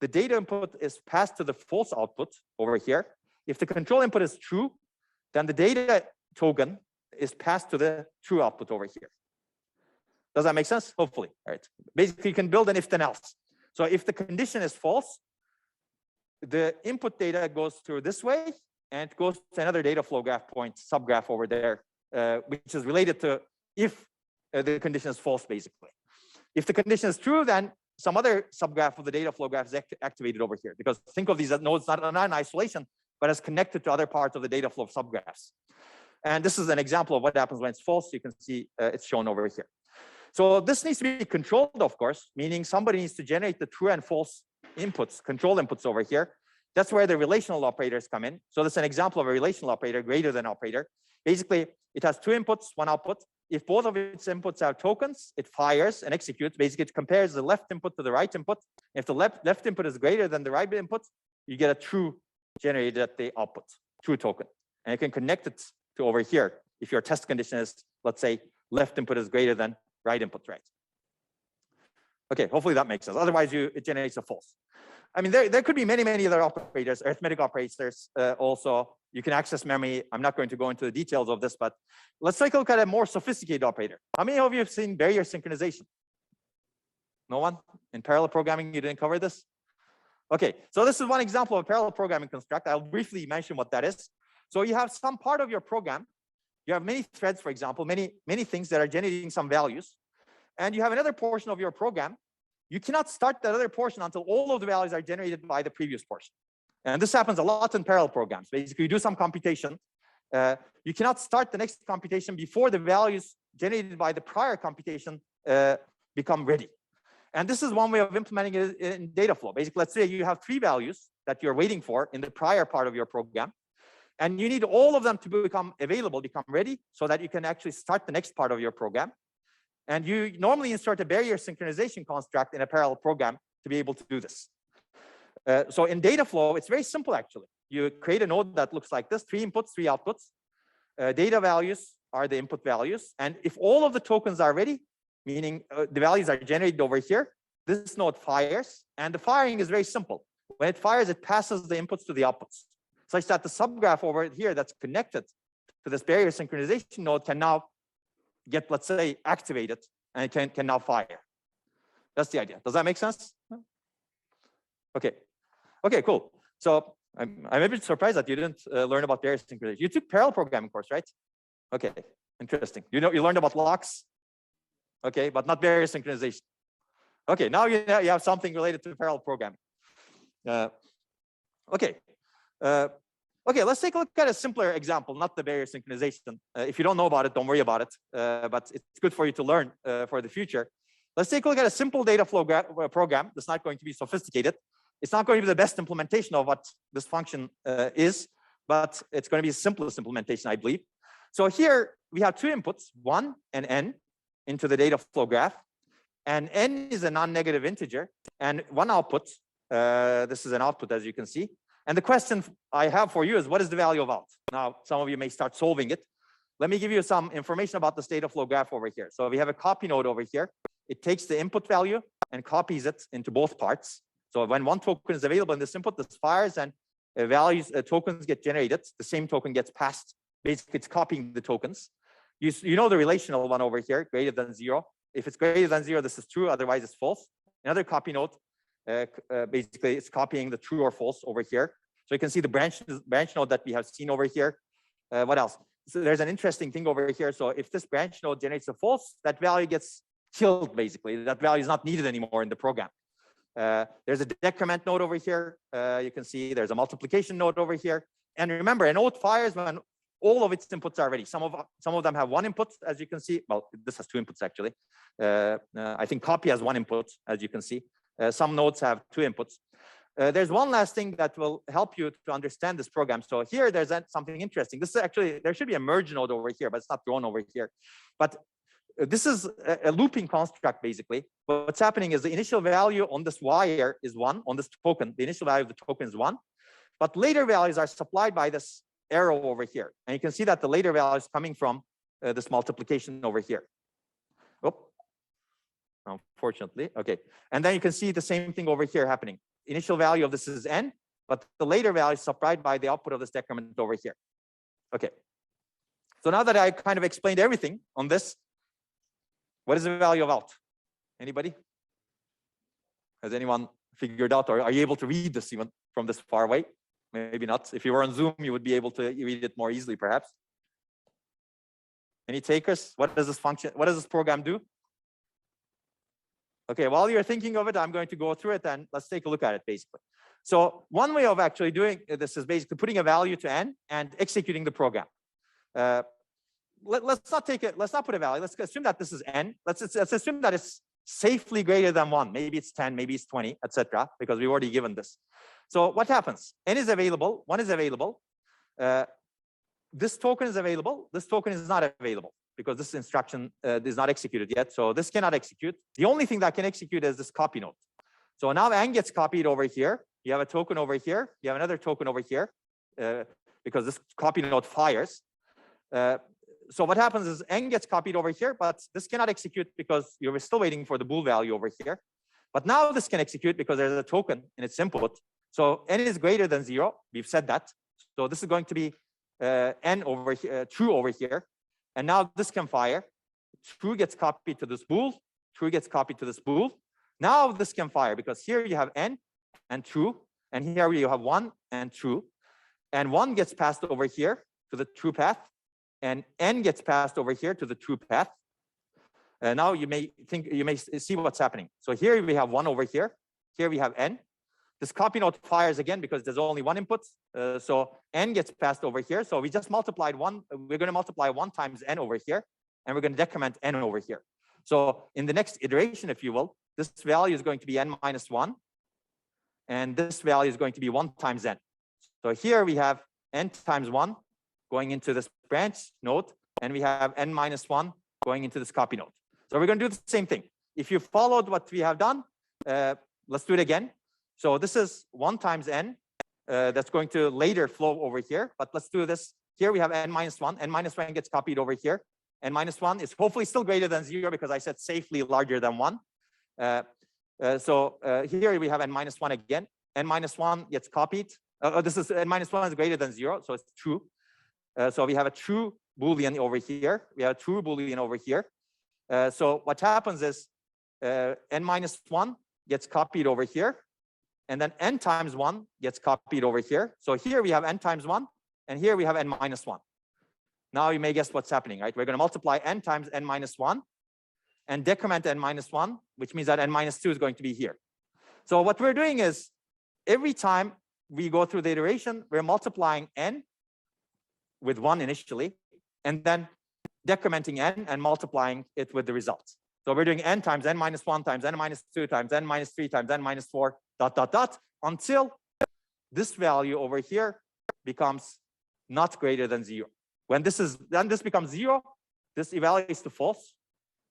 the data input is passed to the false output over here. If the control input is true, then the data token is passed to the true output over here. Does that make sense? Hopefully, all right. Basically, you can build an if then else. So if the condition is false, the input data goes through this way and it goes to another data flow graph point, subgraph over there, which is related to if the condition is false, basically. If the condition is true, then some other subgraph of the data flow graph is activated over here, because think of these nodes not in isolation, but as connected to other parts of the data flow subgraphs. And this is an example of what happens when it's false. You can see it's shown over here. So this needs to be controlled, of course, meaning somebody needs to generate the true and false inputs, control inputs over here. That's where the relational operators come in. So this is an example of a relational operator, greater than operator. Basically, it has two inputs, one output. If both of its inputs have tokens, it fires and executes. Basically, it compares the left input to the right input. If the left input is greater than the right input, you get a true generated at the output, true token. And you can connect it to over here if your test condition is, let's say, left input is greater than right input, right? Okay, hopefully that makes sense. Otherwise, it generates a false. I mean, there could be many other operators, arithmetic operators also. You can access memory. I'm not going to go into the details of this, but let's take a look at a more sophisticated operator. How many of you have seen barrier synchronization? No one? In parallel programming, you didn't cover this? Okay, so this is one example of a parallel programming construct. I'll briefly mention what that is. So you have some part of your program. You have many threads, for example, many things that are generating some values. And you have another portion of your program. You cannot start that other portion until all of the values are generated by the previous portion. And this happens a lot in parallel programs. Basically, you do some computation. You cannot start the next computation before the values generated by the prior computation become ready. And this is one way of implementing it in data flow. Basically, let's say you have 3 values that you're waiting for in the prior part of your program. And you need all of them to become available, become ready, so that you can actually start the next part of your program. And you normally insert a barrier synchronization construct in a parallel program to be able to do this. So in data flow, it's very simple, actually. You create a node that looks like this, 3 inputs, 3 outputs. Data values are the input values. And if all of the tokens are ready, meaning the values are generated over here, this node fires. And the firing is very simple. When it fires, it passes the inputs to the outputs, such that the subgraph over here that's connected to this barrier synchronization node can now get, let's say, activated, and it can now fire. That's the idea. Does that make sense? Okay. Okay, cool. So I'm a bit surprised that you didn't learn about barrier synchronization. You took parallel programming course, right? Okay, interesting. You learned about locks, okay, but not barrier synchronization. Okay, now you have something related to parallel programming. Okay. Okay, let's take a look at a simpler example, not the barrier synchronization. If you don't know about it, don't worry about it. But it's good for you to learn for the future. Let's take a look at a simple data flow program. It's not going to be sophisticated. It's not going to be the best implementation of what this function is, but it's going to be the simplest implementation, I believe. So here we have 2 inputs, 1 and n, into the data flow graph. And n is a non-negative integer, and 1 output. This is an output, as you can see. And the question I have for you is, what is the value of out? Now, some of you may start solving it. Let me give you some information about this data flow graph over here. So we have a copy node over here. It takes the input value and copies it into both parts. So when one token is available in this input, this fires and tokens get generated. The same token gets passed. Basically, it's copying the tokens. You know the relational one over here, greater than 0. If it's greater than 0, this is true. Otherwise, it's false. Another copy node. Basically, it's copying the true or false over here. So you can see the branch node that we have seen over here. What else? So there's an interesting thing over here. So if this branch node generates a false, that value gets killed, basically. That value is not needed anymore in the program. There's a decrement node over here. You can see there's a multiplication node over here. And remember, a node fires when all of its inputs are ready. Some of them have 1 input, as you can see. Well, this has 2 inputs, actually. I think copy has 1 input, as you can see. Some nodes have 2 inputs. There's one last thing that will help you to understand this program. So here, there's something interesting. This is actually, there should be a merge node over here, but it's not drawn over here. But this is a looping construct, basically. What's happening is the initial value on this wire is 1, on this token. The initial value of the token is 1. But later values are supplied by this arrow over here. And you can see that the later value is coming from this multiplication over here. Oh. Unfortunately, okay. And then you can see the same thing over here happening. Initial value of this is n, but the later value is supplied by the output of this decrement over here. Okay. So now that I kind of explained everything on this, what is the value of out? Anybody? Has anyone figured out, or are you able to read this even from this far away? Maybe not. If you were on Zoom, you would be able to read it more easily, perhaps. Any takers? What does this function, what does this program do? Okay, while you're thinking of it, I'm going to go through it and let's take a look at it, basically. So one way of actually doing this is basically putting a value to n and executing the program. Let's not put a value. Let's assume that this is n. Let's assume that it's safely greater than 1. Maybe it's 10, maybe it's 20, etc. Because we've already given this. So what happens? N is available, 1 is available. This token is available, this token is not available, because this instruction is not executed yet. So this cannot execute. The only thing that can execute is this copy node. So now n gets copied over here. You have a token over here. You have another token over here because this copy node fires. So what happens is n gets copied over here, but this cannot execute because you're still waiting for the bool value over here. But now this can execute because there's a token in its input. So n is greater than 0. We've said that. So this is going to be n over here, true over here. And now this can fire. True gets copied to this bool. True gets copied to this bool. Now this can fire because here you have n and true. And here you have 1 and true. And 1 gets passed over here to the true path. And n gets passed over here to the true path. Now you may see what's happening. So here we have 1 over here. Here we have n. This copy node fires again because there's only 1 input. So n gets passed over here. So we just multiplied 1. We're going to multiply 1 times n over here. And we're going to decrement n over here. So in the next iteration, if you will, this value is going to be n minus 1. And this value is going to be 1 times n. So here we have n times 1 going into this branch node. And we have n minus 1 going into this copy node. So we're going to do the same thing. If you followed what we have done, let's do it again. So this is 1 times n. That's going to later flow over here. But let's do this. Here we have n minus 1. N minus 1 gets copied over here. N minus 1 is hopefully still greater than 0 because I said safely larger than 1. So here we have n minus 1 again. N minus 1 gets copied. This is n minus 1 is greater than 0. So it's true. So we have a true Boolean over here. We have a true Boolean over here. So what happens is n minus 1 gets copied over here. And then n times 1 gets copied over here. So here we have n times 1. And here we have n minus 1. Now you may guess what's happening, right? We're going to multiply n times n minus 1 and decrement n minus 1, which means that n minus 2 is going to be here. So what we're doing is every time we go through the iteration, we're multiplying n with 1 initially, and then decrementing n and multiplying it with the results. So we're doing n times n minus 1 times n minus 2 times n minus 3 times n minus 4 ... until this value over here becomes not greater than 0. When this becomes 0, this evaluates to false,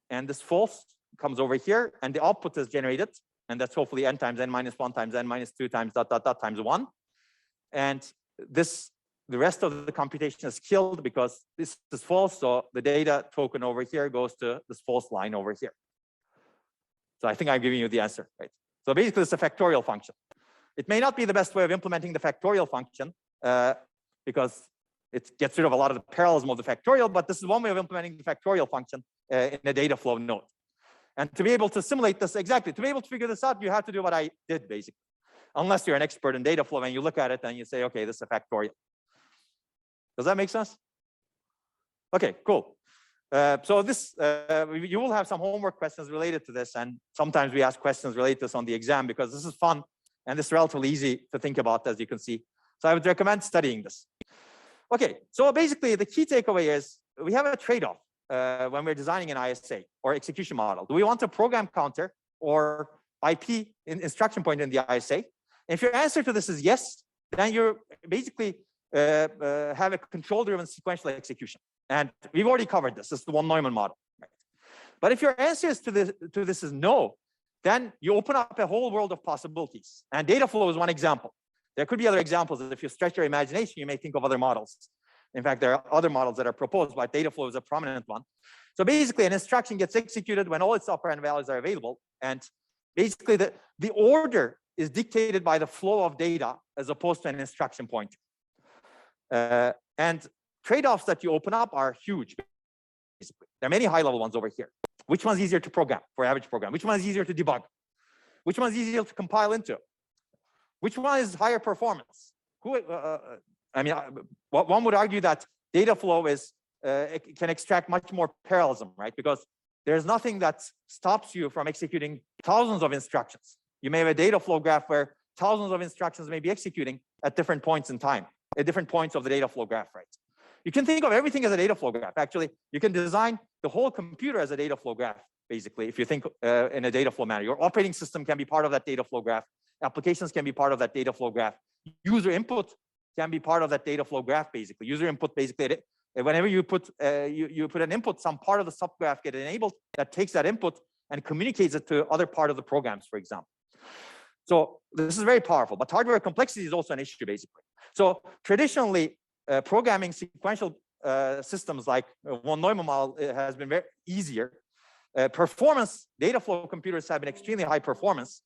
and this false comes over here, and the output is generated, and that's hopefully n times n minus 1 times n minus 2 times ... times 1. And the rest of the computation is killed because this is false, so the data token over here goes to this false line over here. So I think I'm giving you the answer, right? So basically, it's a factorial function. It may not be the best way of implementing the factorial function because it gets rid of a lot of the parallelism of the factorial, but this is one way of implementing the factorial function in a data flow node. And to be able to simulate this exactly, to be able to figure this out, you have to do what I did, basically. Unless you're an expert in data flow and you look at it and you say, okay, this is a factorial. Does that make sense? Okay, cool. So this, you will have some homework questions related to this, and sometimes we ask questions related to this on the exam because this is fun and this is relatively easy to think about, as you can see. So I would recommend studying this. Okay, so basically the key takeaway is we have a trade-off when we're designing an ISA or execution model. Do we want a program counter or IP instruction pointer in the ISA? If your answer to this is yes, then you're basically have a control-driven sequential execution. And we've already covered this. This is the von Neumann model. Right? But if your answer to this is no, then you open up a whole world of possibilities. And data flow is one example. There could be other examples. If you stretch your imagination, you may think of other models. In fact, there are other models that are proposed, but data flow is a prominent one. So basically, an instruction gets executed when all its operand values are available. And basically, the order is dictated by the flow of data as opposed to an instruction pointer. And trade-offs that you open up are huge. Basically. There are many high-level ones over here. Which one's easier to program for average program? Which one is easier to debug? Which one is easier to compile into? Which one is higher performance? I mean, one would argue that data flow can extract much more parallelism, right? Because there's nothing that stops you from executing thousands of instructions. You may have a data flow graph where thousands of instructions may be executing at different points in time, at different points of the data flow graph, right? You can think of everything as a data flow graph. Actually, you can design the whole computer as a data flow graph, basically, if you think in a data flow manner. Your operating system can be part of that data flow graph. Applications can be part of that data flow graph. User input can be part of that data flow graph, basically. User input, basically, whenever you put an input, some part of the subgraph gets enabled that takes that input and communicates it to other part of the programs, for example. So this is very powerful, but hardware complexity is also an issue, basically. So traditionally, programming sequential systems like von Neumann model has been very easier performance, data flow computers have been extremely high performance,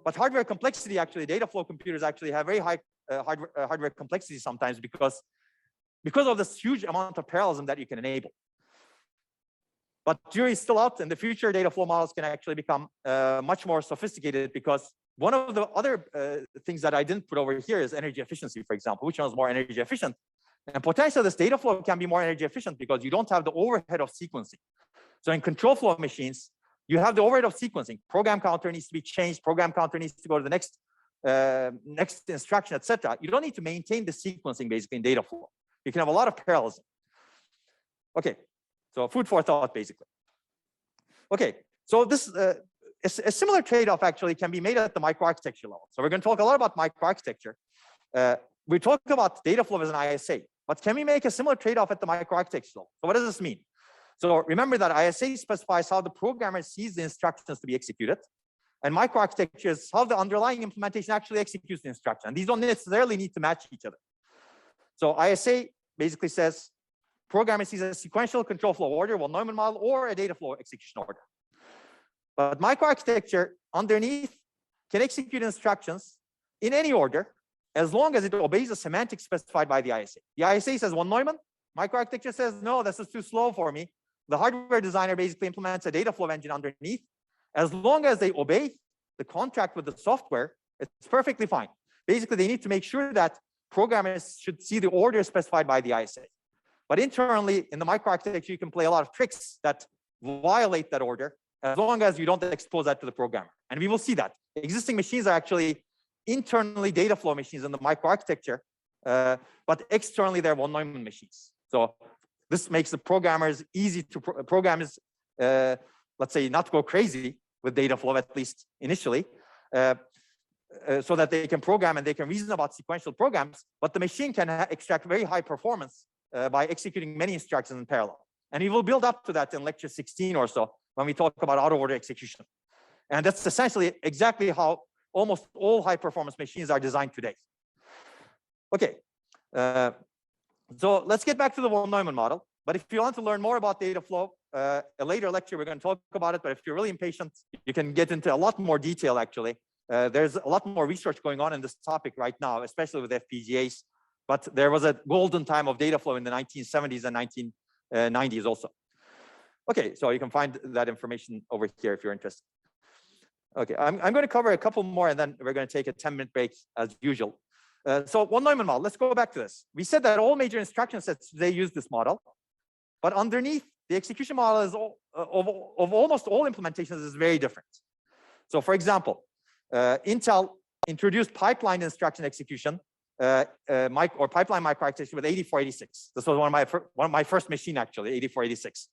but hardware complexity, actually, data flow computers actually have very high hardware complexity sometimes because of this huge amount of parallelism that you can enable. But jury is still out. In the future, data flow models can actually become much more sophisticated, because one of the other things that I didn't put over here is energy efficiency, for example. Which one is more energy efficient? And potentially this data flow can be more energy efficient because you don't have the overhead of sequencing. So in control flow machines, you have the overhead of sequencing. Program counter needs to be changed. Program counter needs to go to the next instruction, etc. You don't need to maintain the sequencing basically in data flow. You can have a lot of parallelism. Okay, so food for thought basically. Okay, so this a similar trade-off actually can be made at the microarchitecture level. So we're going to talk a lot about microarchitecture. We talk about data flow as an ISA, but can we make a similar trade-off at the microarchitecture level? So what does this mean? So remember that ISA specifies how the programmer sees the instructions to be executed, and microarchitecture is how the underlying implementation actually executes the instruction. And these don't necessarily need to match each other. So ISA basically says programmer sees a sequential control flow order, one Neumann model, or a data flow execution order. But microarchitecture underneath can execute instructions in any order as long as it obeys the semantics specified by the ISA. The ISA says one Neumann. Microarchitecture says, no, this is too slow for me. The hardware designer basically implements a data flow engine underneath. As long as they obey the contract with the software, it's perfectly fine. Basically, they need to make sure that programmers should see the order specified by the ISA. But internally, in the microarchitecture, you can play a lot of tricks that violate that order, as long as you don't expose that to the programmer. And we will see that. Existing machines are actually internally data flow machines in the microarchitecture, but externally they're one Neumann machines. So this makes the programmers easy to programmers, let's say, not go crazy with data flow, at least initially, so that they can program and they can reason about sequential programs, but the machine can extract very high performance by executing many instructions in parallel. And we will build up to that in lecture 16 or so when we talk about out-of-order execution. And that's essentially exactly how almost all high-performance machines are designed today. Okay, so let's get back to the von Neumann model. But if you want to learn more about data flow, a later lecture, we're going to talk about it. But if you're really impatient, you can get into a lot more detail, actually. There's a lot more research going on in this topic right now, especially with FPGAs. But there was a golden time of data flow in the 1970s and 1990s also. Okay, so you can find that information over here if you're interested. Okay, I'm going to cover a couple more, and then we're going to take a 10-minute break as usual. So one Neumann model, let's go back to this. We said that all major instruction sets, they use this model. But underneath, the execution model is of almost all implementations is very different. So for example, Intel introduced pipeline instruction execution or pipeline microarchitecture with 8486. This was one of my first machine, actually, 8486.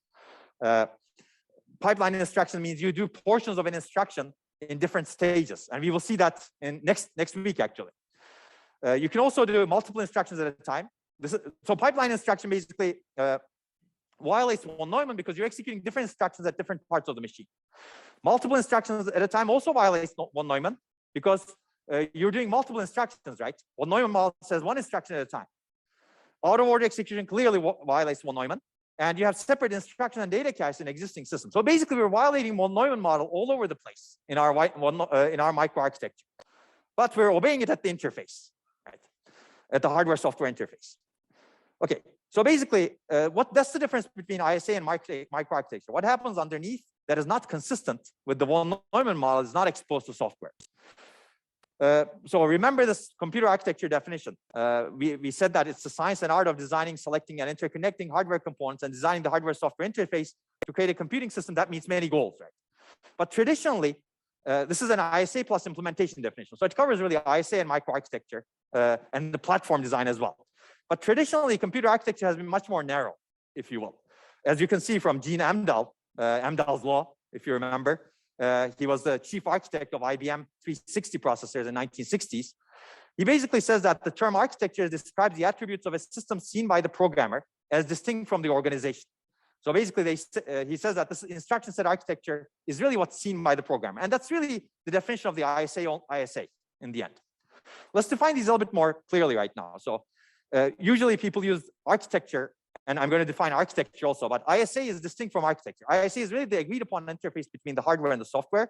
Pipeline instruction means you do portions of an instruction in different stages, and we will see that in next week, actually. You can also do multiple instructions at a time. So pipeline instruction basically violates von Neumann because you're executing different instructions at different parts of the machine. Multiple instructions at a time also violates von Neumann because you're doing multiple instructions, right? Von Neumann model says one instruction at a time. Out-of-order execution clearly violates von Neumann, and you have separate instruction and data caches in existing systems. So basically, we're violating von Neumann model all over the place in our microarchitecture, but we're obeying it at the interface, right? At the hardware-software interface. Okay, so basically, that's the difference between ISA and microarchitecture? What happens underneath that is not consistent with the von Neumann model is not exposed to software. So remember this computer architecture definition. We said that it's the science and art of designing, selecting, and interconnecting hardware components and designing the hardware-software interface to create a computing system that meets many goals, right? But traditionally, this is an ISA plus implementation definition. So it covers really ISA and microarchitecture and the platform design as well. But traditionally, computer architecture has been much more narrow, if you will. As you can see from Gene Amdahl, Amdahl's law, if you remember. He was the chief architect of IBM 360 processors in the 1960s. He basically says that the term architecture describes the attributes of a system seen by the programmer as distinct from the organization. So basically, he says that this instruction set architecture is really what's seen by the programmer. And that's really the definition of the ISA in the end. Let's define these a little bit more clearly right now. So usually people use architecture And I'm going to define architecture also, but ISA is distinct from architecture. ISA is really the agreed upon interface between the hardware and the software.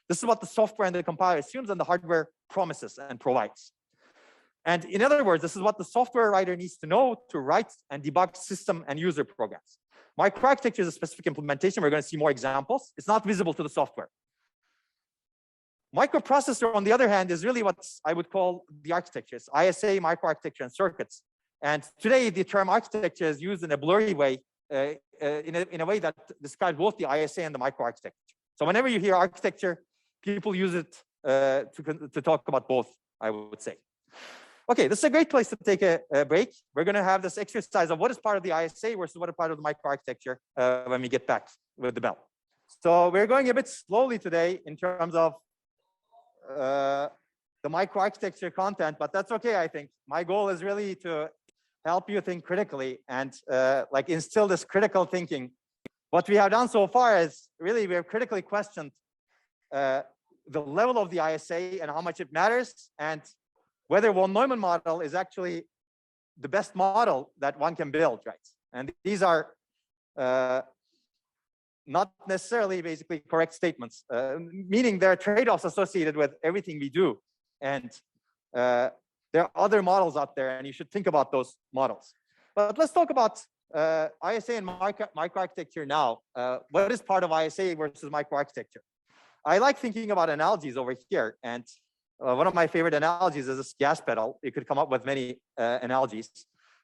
This is what the software and the compiler assumes and the hardware promises and provides. And in other words, this is what the software writer needs to know to write and debug system and user programs. Microarchitecture is a specific implementation. We're going to see more examples. It's not visible to the software. Microprocessor, on the other hand, is really what I would call the architecture. It's ISA, microarchitecture, and circuits. And today, the term architecture is used in a blurry way, in a way that describes both the ISA and the microarchitecture. So whenever you hear architecture, people use it to talk about both, I would say. Okay, this is a great place to take a break. We're going to have this exercise of what is part of the ISA versus what is part of the microarchitecture when we get back with the bell. So we're going a bit slowly today in terms of the microarchitecture content, but that's okay, I think. My goal is really to help you think critically and like instill this critical thinking. What we have done so far is really we have critically questioned the level of the ISA and how much it matters, and whether von Neumann model is actually the best model that one can build, right? And these are not necessarily basically correct statements, meaning there are trade-offs associated with everything we do. And there are other models out there, and you should think about those models. But let's talk about ISA and microarchitecture now. What is part of ISA versus microarchitecture? I like thinking about analogies over here. And one of my favorite analogies is this gas pedal. You could come up with many analogies.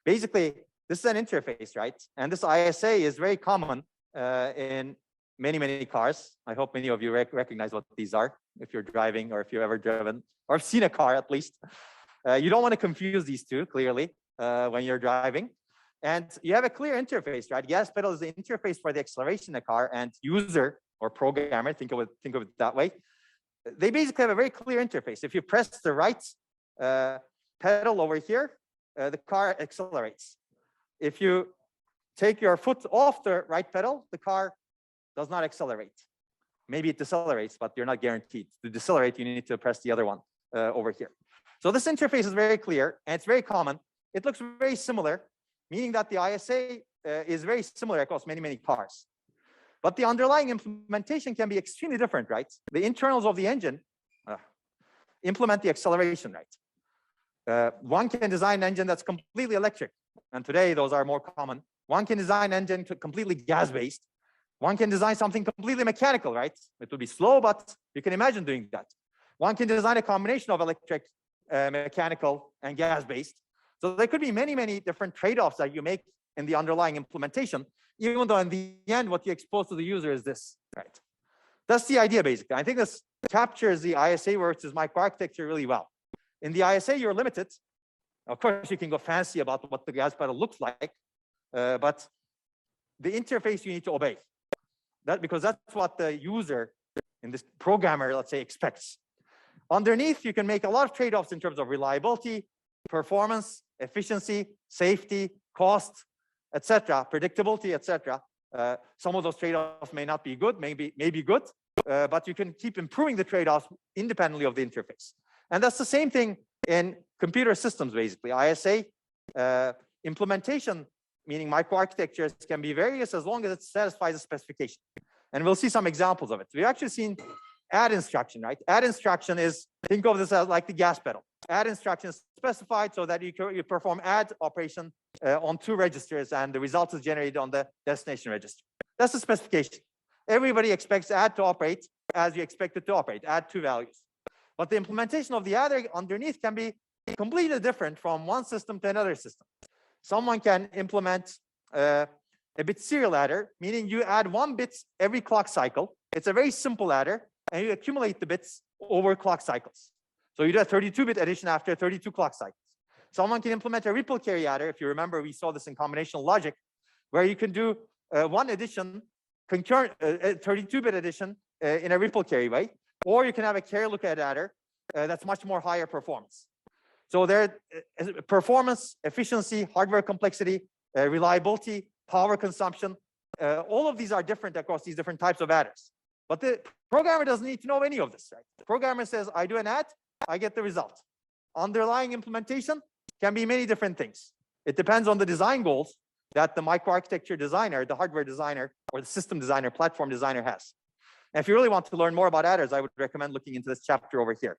Basically, this is an interface, right? And this ISA is very common in many, many cars. I hope many of you recognize what these are if you're driving or if you've ever driven or have seen a car at least. You don't want to confuse these two, clearly, when you're driving. And you have a clear interface, right? Gas pedal is the interface for the acceleration in the car, and user or programmer, think of it that way. They basically have a very clear interface. If you press the right pedal over here, the car accelerates. If you take your foot off the right pedal, the car does not accelerate. Maybe it decelerates, but you're not guaranteed. To decelerate, you need to press the other one over here. So this interface is very clear, and it's very common. It looks very similar, meaning that the ISA is very similar across many, many cars. But the underlying implementation can be extremely different, right? The internals of the engine implement the acceleration, right? One can design an engine that's completely electric, and today those are more common. One can design an engine completely gas-based. One can design something completely mechanical, right? It will be slow, but you can imagine doing that. One can design a combination of electric, mechanical, and gas-based. So there could be many, many different trade-offs that you make in the underlying implementation, even though in the end, what you expose to the user is this, right? That's the idea, basically. I think this captures the ISA versus microarchitecture really well. In the ISA, you're limited. Of course, you can go fancy about what the gas pedal looks like, but the interface you need to obey. Because that's what the user in this programmer, let's say, expects. Underneath, you can make a lot of trade-offs in terms of reliability, performance, efficiency, safety, cost, etc., predictability, etc. Some of those trade-offs may not be good, may be good, but you can keep improving the trade-offs independently of the interface. And that's the same thing in computer systems, basically. ISA implementation, meaning microarchitectures, can be various as long as it satisfies the specification. And we'll see some examples of it. We've actually seen add instruction, right? Add instruction is, think of this as like the gas pedal. Add instruction is specified so that you perform add operation on 2 registers, and the result is generated on the destination register. That's the specification. Everybody expects add to operate as you expect it to operate, add 2 values. But the implementation of the adder underneath can be completely different from one system to another system. Someone can implement a bit serial adder, meaning you add 1 bit every clock cycle. It's a very simple adder, and you accumulate the bits over clock cycles. So you do a 32-bit addition after 32 clock cycles. Someone can implement a ripple carry adder. If you remember, we saw this in combinational logic, where you can do one addition, concurrent, 32-bit addition in a ripple carry way, or you can have a carry lookup adder that's much more higher performance. So there, performance, efficiency, hardware complexity, reliability, power consumption, all of these are different across these different types of adders. But the programmer doesn't need to know any of this, right? The programmer says, I do an add, I get the result. Underlying implementation can be many different things. It depends on the design goals. that the microarchitecture designer, the hardware designer, or the system designer, platform designer has. And if you really want to learn more about adders, I would recommend looking into this chapter over here.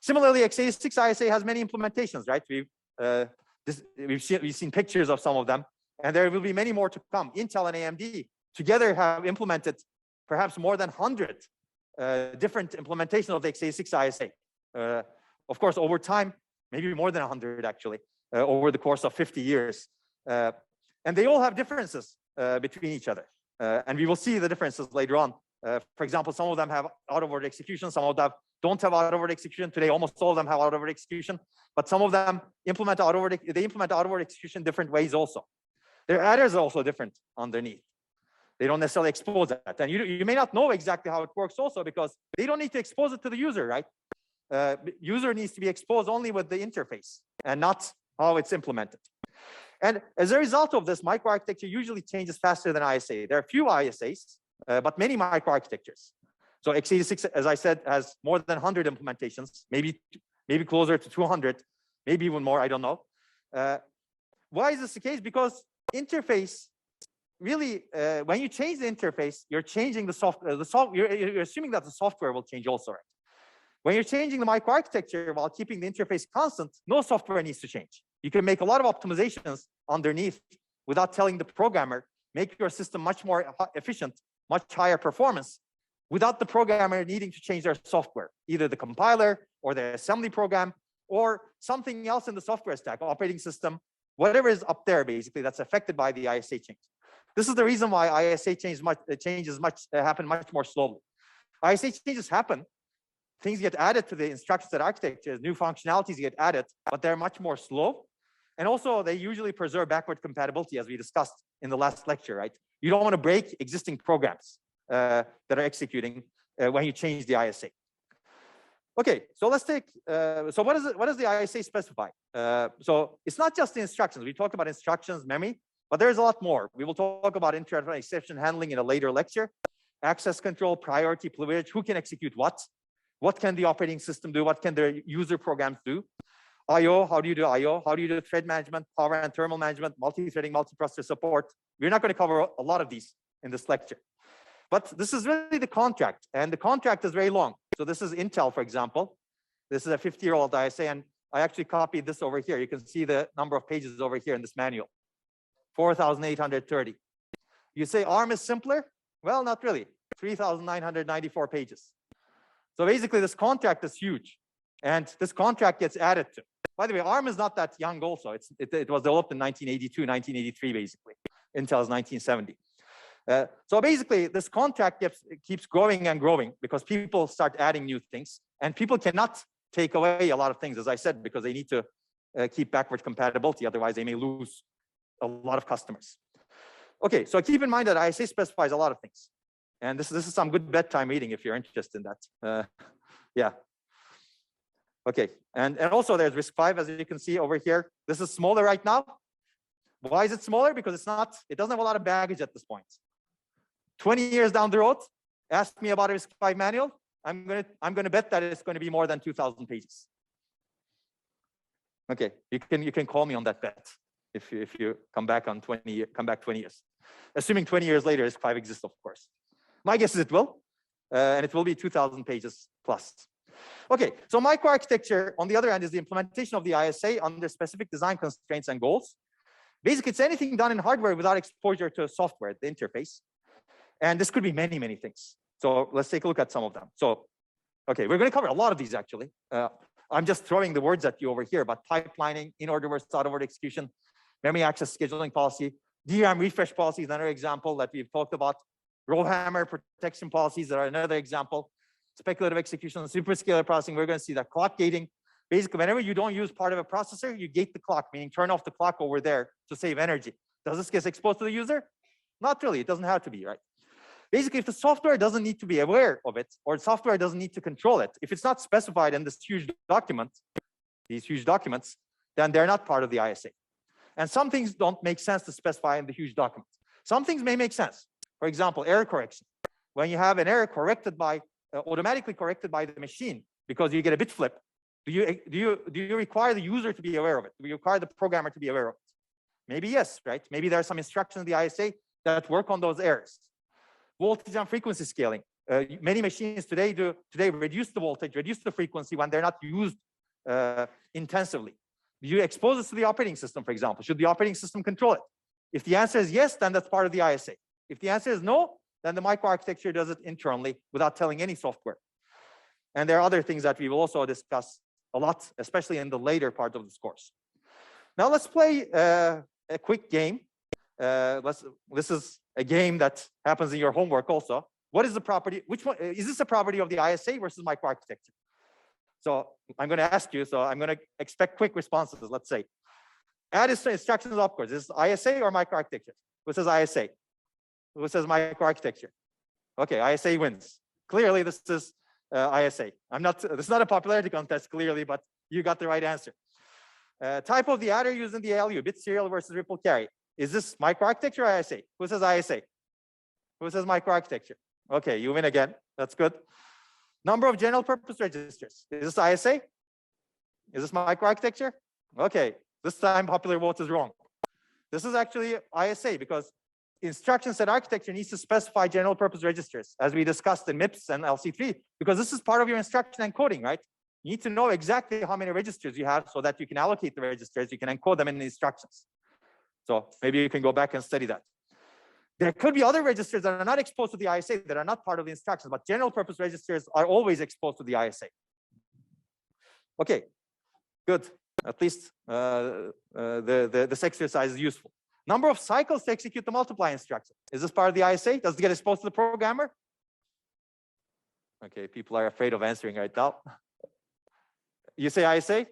Similarly, x86 ISA has many implementations, right? We've seen pictures of some of them, and there will be many more to come. Intel and AMD together have implemented perhaps more than 100 different implementations of the x86 ISA. Of course, over time, maybe more than 100 actually, over the course of 50 years. And they all have differences between each other. And we will see the differences later on. For example, some of them have out-of-order execution, some of them don't have out-of-order execution. Today, almost all of them have out-of-order execution, but some of them implement out-of-order execution different ways also. Their adders are also different underneath. They don't necessarily expose that. And you may not know exactly how it works also, because they don't need to expose it to the user, right? User needs to be exposed only with the interface and not how it's implemented. And as a result of this, microarchitecture usually changes faster than ISA. There are few ISAs, but many microarchitectures. So x86, as I said, has more than 100 implementations, maybe closer to 200, maybe even more, I don't know. Why is this the case? Because interface, really, when you change the interface, you're changing the software. You're assuming that the software will change also, right? When you're changing the microarchitecture while keeping the interface constant, no software needs to change. You can make a lot of optimizations underneath without telling the programmer, make your system much more efficient, much higher performance, without the programmer needing to change their software, either the compiler or the assembly program or something else in the software stack, operating system, whatever is up there basically that's affected by the ISA change. This is the reason why ISA changes happen much more slowly. ISA changes happen, things get added to the instruction set architecture, new functionalities get added, but they're much more slow. And also they usually preserve backward compatibility, as we discussed in the last lecture, right? You don't want to break existing programs that are executing when you change the ISA. Okay, so let's take, so what does the ISA specify? So it's not just the instructions. We talked about instructions, memory, but there's a lot more. We will talk about inter exception handling in a later lecture. Access control, priority, privilege, who can execute what? What can the operating system do? What can the user programs do? I/O, how do you do I/O? How do you do thread management, power and thermal management, multi-threading, multiprocessor support? We're not going to cover a lot of these in this lecture. But this is really the contract, and the contract is very long. So this is Intel, for example. This is a 50-year-old ISA, and I actually copied this over here. You can see the number of pages over here in this manual, 4,830. You say ARM is simpler? Well, not really, 3,994 pages. So basically, this contract is huge, and this contract gets added to. By the way, ARM is not that young also. It was developed in 1982, 1983, basically. Intel's 1970. So basically, this contract keeps growing and growing because people start adding new things, and people cannot take away a lot of things, as I said, because they need to keep backward compatibility. Otherwise, they may lose a lot of customers. Okay, so keep in mind that ISA specifies a lot of things. And this is some good bedtime reading if you're interested in that. Yeah. Okay, and also there's RISC-V, as you can see over here. This is smaller right now. Why is it smaller? Because it doesn't have a lot of baggage at this point. 20 years down the road, ask me about a RISC-V manual. I'm gonna bet that it's going to be more than 2,000 pages. Okay, you can call me on that bet if you come back 20 years, assuming 20 years later RISC-V exists, of course. My guess is it will, and it will be 2,000 pages plus. Okay, so microarchitecture, on the other hand, is the implementation of the ISA under specific design constraints and goals. Basically, it's anything done in hardware without exposure to software, the interface. And this could be many, many things. So let's take a look at some of them. So, okay, we're going to cover a lot of these, actually. I'm just throwing the words at you over here, but pipelining, in-order versus out-of-order execution, memory access scheduling policy, DRAM refresh policy is another example that we've talked about. RowHammer protection policies are another example. Speculative execution, superscalar processing, we're going to see that. Clock gating. Basically, whenever you don't use part of a processor, you gate the clock, meaning turn off the clock over there to save energy. Does this get exposed to the user? Not really. It doesn't have to be, right? Basically, if the software doesn't need to be aware of it, or the software doesn't need to control it, if it's not specified in this huge document, these huge documents, then they're not part of the ISA. And some things don't make sense to specify in the huge document. Some things may make sense. For example, error correction. When you have an error corrected by, automatically corrected by the machine because you get a bit flip, do you require the user to be aware of it? Do you require the programmer to be aware of it? Maybe yes, right? Maybe there are some instructions in the ISA that work on those errors. Voltage and frequency scaling. Many machines today reduce the voltage, reduce the frequency when they're not used intensively. You expose this to the operating system, for example. Should the operating system control it? If the answer is yes, then that's part of the ISA. If the answer is no, then the microarchitecture does it internally without telling any software. And there are other things that we will also discuss a lot, especially in the later part of this course. Now let's play a quick game. This is a game that happens in your homework also. What is the property? Which one is this a property of the ISA versus microarchitecture? So I'm going to ask you. So I'm going to expect quick responses. Let's say, add instructions, of course. Is this ISA or microarchitecture? Who says ISA? Who says microarchitecture? Okay, ISA wins. Clearly, this is ISA. This is not a popularity contest, clearly, but you got the right answer. Type of the adder used in the ALU, bit serial versus ripple carry. Is this microarchitecture or ISA? Who says ISA? Who says microarchitecture? Okay, you win again. That's good. Number of general purpose registers. Is this ISA? Is this microarchitecture? Okay, this time popular vote is wrong. This is actually ISA because instruction set architecture needs to specify general purpose registers, as we discussed in MIPS and LC3, because this is part of your instruction encoding, right? You need to know exactly how many registers you have so that you can allocate the registers, you can encode them in the instructions. So maybe you can go back and study that. There could be other registers that are not exposed to the ISA, that are not part of the instructions, but general purpose registers are always exposed to the ISA. Okay, good. At least this exercise is useful. Number of cycles to execute the multiply instruction. Is this part of the ISA? Does it get exposed to the programmer? Okay, people are afraid of answering right now. You say ISA?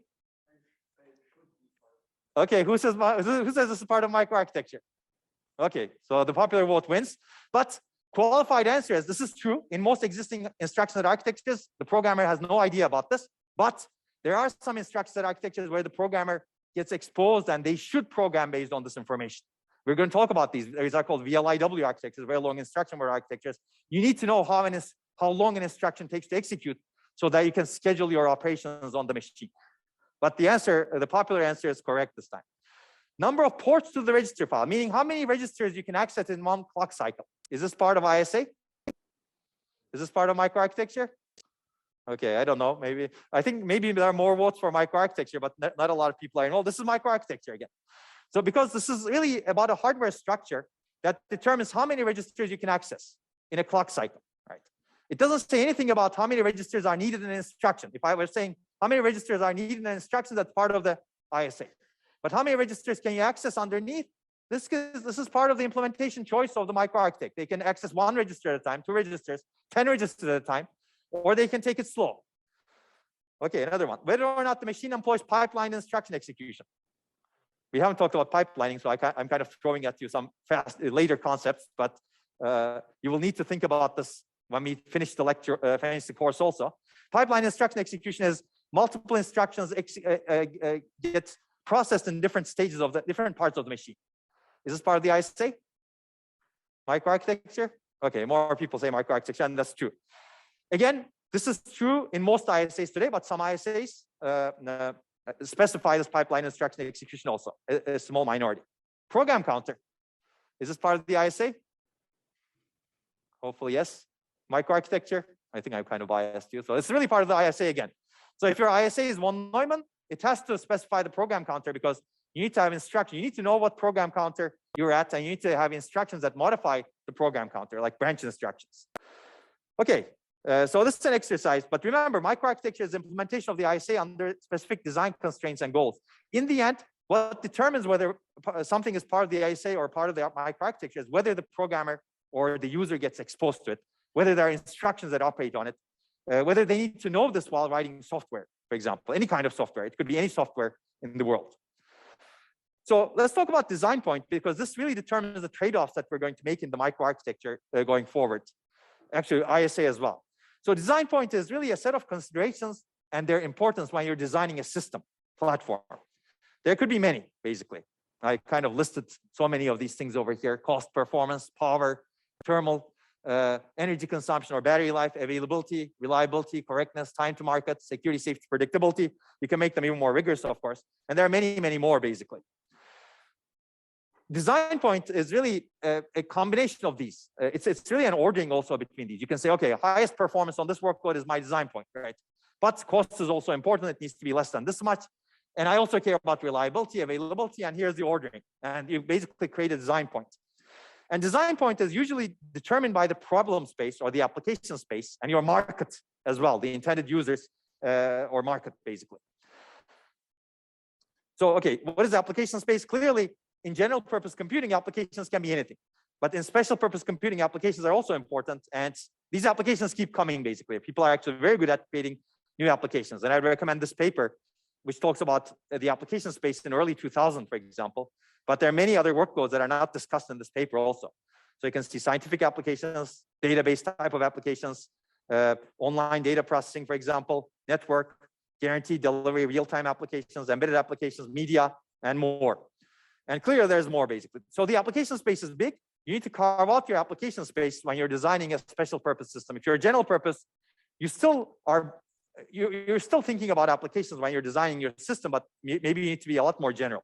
Okay, who says this is part of microarchitecture? Okay, so the popular vote wins. But qualified answer is this is true. In most existing instruction-set architectures, the programmer has no idea about this. But there are some instruction-set architectures where the programmer gets exposed and they should program based on this information. We're going to talk about these. These are called VLIW architectures, very long instruction word architectures. You need to know how long an instruction takes to execute so that you can schedule your operations on the machine. But the popular answer is correct this time. Number of ports to the register file, meaning how many registers you can access in one clock cycle. Is this part of ISA? Is this part of microarchitecture? Okay, I don't know. I think maybe there are more votes for microarchitecture, but not a lot of people are involved. This is microarchitecture again. So because this is really about a hardware structure that determines how many registers you can access in a clock cycle, right? It doesn't say anything about how many registers are needed in an instruction. If I were saying how many registers are needed in an instruction, that's part of the ISA. But how many registers can you access underneath? This is part of the implementation choice of the microarchitect. They can access 1 register at a time, 2 registers, 10 registers at a time, or they can take it slow. Okay, another one. Whether or not the machine employs pipeline instruction execution. We haven't talked about pipelining, so I'm kind of throwing at you some later concepts, but you will need to think about this when we finish the lecture, finish the course also. Pipeline instruction execution is multiple instructions get processed in different stages of the different parts of the machine. Is this part of the ISA? Microarchitecture? Okay, more people say microarchitecture, and that's true. Again, this is true in most ISAs today, but some ISAs specify this pipeline instruction execution also, a small minority. Program counter. Is this part of the ISA? Hopefully, yes. Microarchitecture? I think I'm kind of biased you. So it's really part of the ISA again. So if your ISA is 1 Neumann, it has to specify the program counter because you need to have instruction. You need to know what program counter you're at, and you need to have instructions that modify the program counter, like branch instructions. Okay, so this is an exercise, but remember, microarchitecture is implementation of the ISA under specific design constraints and goals. In the end, what determines whether something is part of the ISA or part of the microarchitecture is whether the programmer or the user gets exposed to it, whether there are instructions that operate on it, whether they need to know this while writing software, for example, any kind of software. It could be any software in the world. So let's talk about design point, because this really determines the trade-offs that we're going to make in the microarchitecture going forward. Actually, ISA as well. So design point is really a set of considerations and their importance when you're designing a system platform. There could be many, basically. I kind of listed so many of these things over here: cost, performance, power, thermal, energy consumption or battery life, availability, reliability, correctness, time to market, security, safety, predictability. You can make them even more rigorous, of course. And there are many, many more, basically. design point is really a combination of these. It's really an ordering also between these. You can say, okay, highest performance on this workload is my design point, right? But cost is also important. It needs to be less than this much. And I also care about reliability, availability, and here's the ordering. And you basically create a design point. And design point is usually determined by the problem space or the application space and your market as well, the intended users or market, basically. So, okay, what is application space? Clearly, in general purpose computing, applications can be anything. But in special purpose computing, applications are also important. And these applications keep coming, basically. People are actually very good at creating new applications. And I'd recommend this paper, which talks about the application space in early 2000, for example. But there are many other workloads that are not discussed in this paper also. So you can see scientific applications, database type of applications, online data processing, for example, network, guaranteed delivery, real-time applications, embedded applications, media, and more. And clearly, there's more, basically. So the application space is big. You need to carve out your application space when you're designing a special purpose system. If you're a general purpose, you still are, you're still thinking about applications when you're designing your system, but maybe you need to be a lot more general.